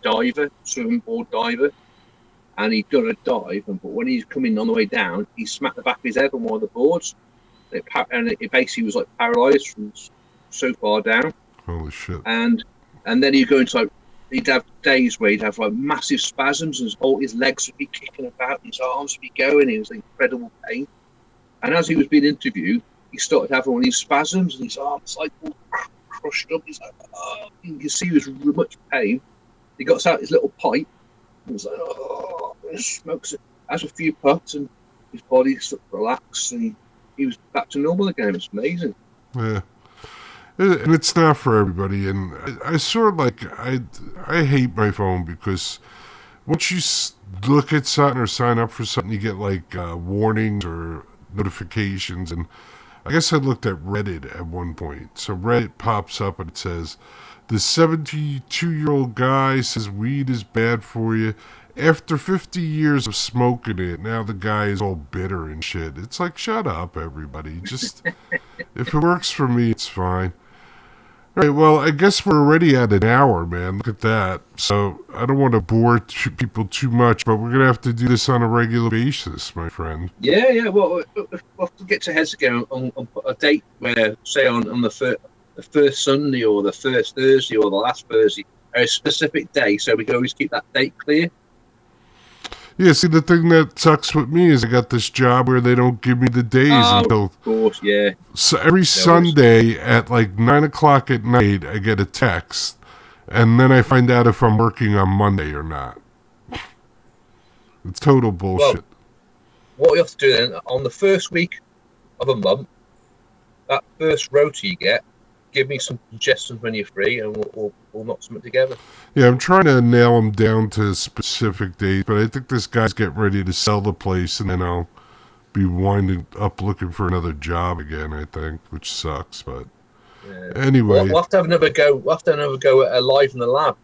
diver, swimming board diver, and he'd done a dive. But when he's coming on the way down, he smacked the back of his head on one of the boards, and it basically was like paralyzed from so far down. Holy shit! And then he'd go into he'd have days where he'd have like massive spasms, and all his legs would be kicking about, his arms would be going. It was incredible pain. And as he was being interviewed, he started having one of these spasms, and his arms like all crushed up. He's like, oh, you can see he was in much pain. He got out his little pipe, and was like, oh, smokes it, has a few puffs, and his body sort of relaxed, and he was back to normal again. It was amazing. Yeah. And it's not for everybody, and I sort of I hate my phone because once you look at something or sign up for something, you get warnings or notifications, and I guess I looked at Reddit at one point. So Reddit pops up and it says, the 72-year-old guy says weed is bad for you. After 50 years of smoking it, now the guy is all bitter and shit. It's like, shut up, everybody. Just, if it works for me, it's fine. All right, well, I guess we're already at an hour, man. Look at that. So I don't want to bore people too much, but we're going to have to do this on a regular basis, my friend. Yeah. Well, we'll have to get to heads again on a date where, say, on the first Sunday or the first Thursday or the last Thursday, a specific day, so we can always keep that date clear. Yeah, see, the thing that sucks with me is I got this job where they don't give me the days until... Of course, yeah. So every Sunday at 9 o'clock at night, I get a text, and then I find out if I'm working on Monday or not. It's total bullshit. Well, what you have to do then, on the first week of a month, that first rota you get, give me some suggestions when you're free, and we'll knock something together. Yeah, I'm trying to nail them down to specific dates, but I think this guy's getting ready to sell the place, and then I'll be winding up looking for another job again, I think, which sucks, but anyway. We'll have to have another go. We'll have to have another go at Live in the Lab.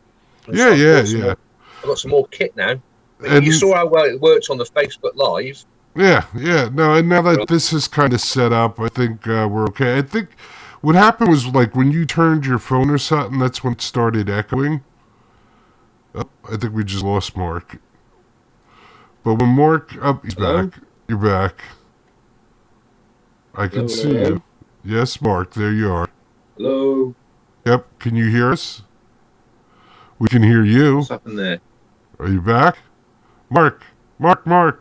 Yeah. I've got some more kit now. And you saw how well it works on the Facebook Live. Yeah. No, and now that this is kind of set up, I think we're okay. I think what happened was when you turned your phone or something, that's when it started echoing. Oh, I think we just lost Mark. But when Mark... Oh, he's Hello? back. You're back. I can see Hello? you. Yes, Mark, there you are. Hello? Yep, can you hear us? We can hear you. What's happened there? Are you back? Mark! Mark! Are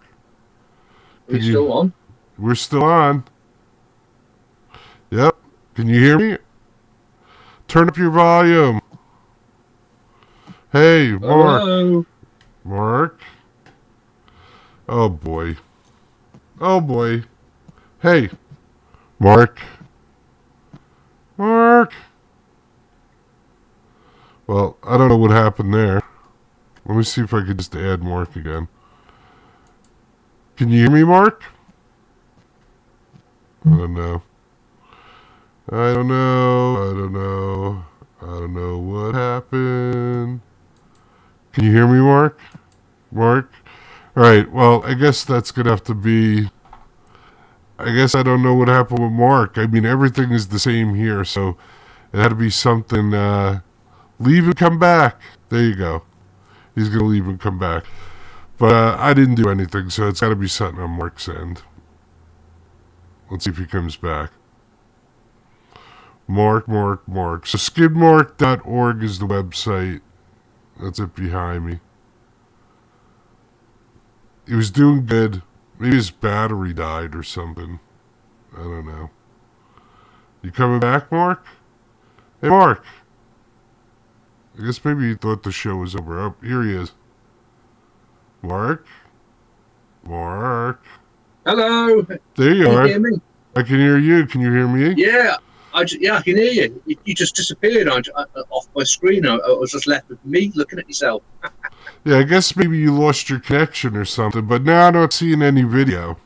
we Can you... still on? We're still on. Yep. Can you hear me? Turn up your volume. Hey, Mark. Hello? Mark. Oh, boy. Oh, boy. Hey, Mark. Mark. Well, I don't know what happened there. Let me see if I can just add Mark again. Can you hear me, Mark? I don't know. I don't know what happened. Can you hear me, Mark? Mark? Alright, well, I guess that's going to have to be... I guess I don't know what happened with Mark. I mean, everything is the same here, so it had to be something... leave and come back. There you go. He's going to leave and come back. But I didn't do anything, so it's got to be something on Mark's end. Let's see if he comes back. Mark. So skidmark.org is the website. That's it behind me. He was doing good. Maybe his battery died or something. I don't know. You coming back, Mark? Hey, Mark. I guess maybe he thought the show was over. Oh, here he is. Mark? Hello? There you Can you are. hear me? I can hear you. Can you hear me? Yeah. I can hear you. You just disappeared off my screen. I was just left with me looking at yourself. Yeah, I guess maybe you lost your connection or something, but now I'm not seeing any video.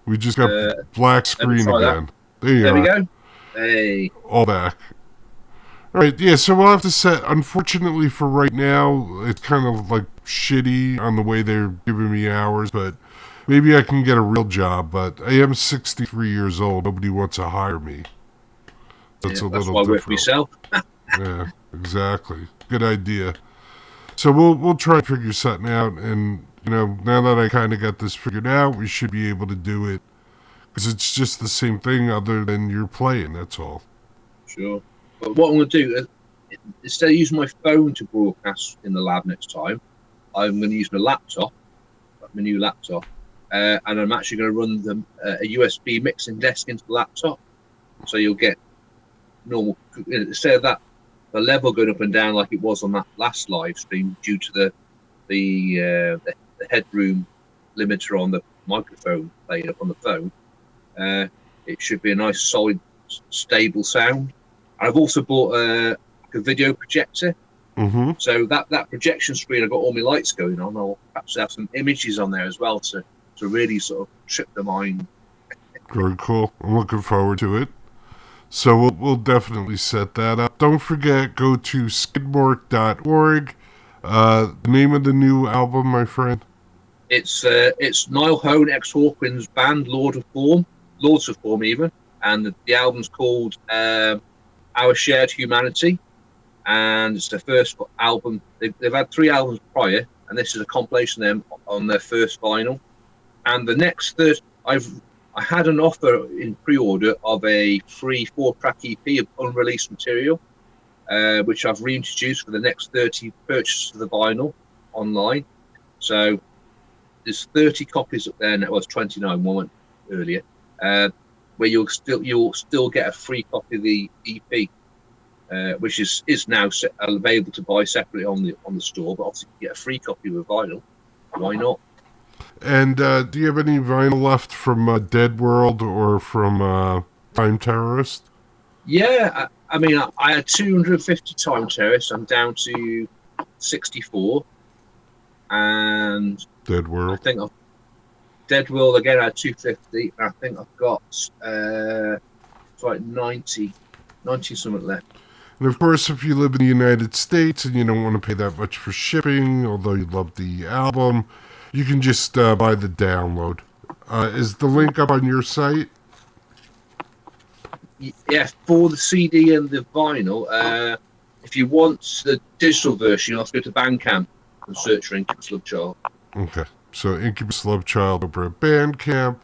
We just got black screen try that. again. There you There are. we go. Hey. All back. All right, yeah, so we'll have to set, unfortunately for right now, it's kind of like shitty on the way they're giving me hours, but maybe I can get a real job, but I am 63 years old. Nobody wants to hire me. That's Yeah, a that's little why I work different. for myself. Yeah, exactly. Good idea. So we'll try and figure something out, and you know, now that I kind of got this figured out, we should be able to do it, because it's just the same thing other than you're playing, that's all. Sure. But what I'm going to do, instead of using my phone to broadcast in the lab next time, I'm going to use my laptop, my new laptop, and I'm actually going to run a USB mixing desk into the laptop. So you'll get normal, instead of that, the level going up and down like it was on that last live stream due to the headroom limiter on the microphone playing up on the phone. It should be a nice, solid, stable sound. I've also bought a video projector. Mm-hmm. So that projection screen, I've got all my lights going on. I'll perhaps have some images on there as well to really sort of trip the mind. Very cool. I'm looking forward to it. So we'll definitely set that up. Don't forget, go to skidmark.org. The name of the new album, my friend? It's Niall Hone, ex Hawkins band, Lords of Form even, and the album's called Our Shared Humanity, and it's their first album. They've had 3 albums prior, and this is a compilation of them on their first vinyl. And the next I had an offer in pre-order of a free 4-track EP of unreleased material, which I've reintroduced for the next 30 purchases of the vinyl online. So there's 30 copies up there, and it was 29 one went earlier, where you'll still get a free copy of the EP, which is now available to buy separately on the store. But obviously, you get a free copy of a vinyl. Why not? And do you have any vinyl left from Dead World or from Time Terrorist? Yeah, I mean, I had 250 Time Terrorist. I'm down to 64, and Dead World. I think Dead World again. I had 250. And I think I've got it's like 90 something left. And of course, if you live in the United States and you don't want to pay that much for shipping, although you love the album, you can just buy the download. Is the link up on your site? Yeah, for the CD and the vinyl. If you want the digital version, you'll have to go to Bandcamp and search for Incubus Love Child. Okay. So Incubus Love Child over at Bandcamp,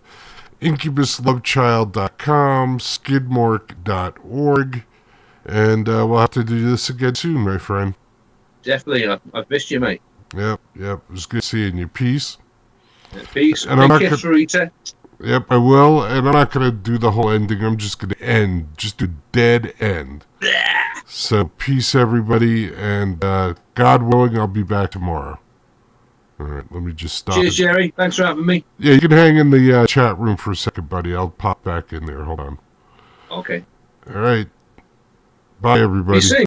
incubuslovechild.com, skidmark.org, and we'll have to do this again soon, my friend. Definitely. I've missed you, mate. Yep. It was good seeing you. Peace. Peace. And I'm not Big kiss, Rita. Yep, I will, and I'm not going to do the whole ending. I'm just going to end. Just a dead end. So, peace, everybody, and God willing, I'll be back tomorrow. All right, let me just stop. Cheers, Jerry. Thanks for having me. Yeah, you can hang in the chat room for a second, buddy. I'll pop back in there. Hold on. Okay. All right. Bye, everybody. Be safe.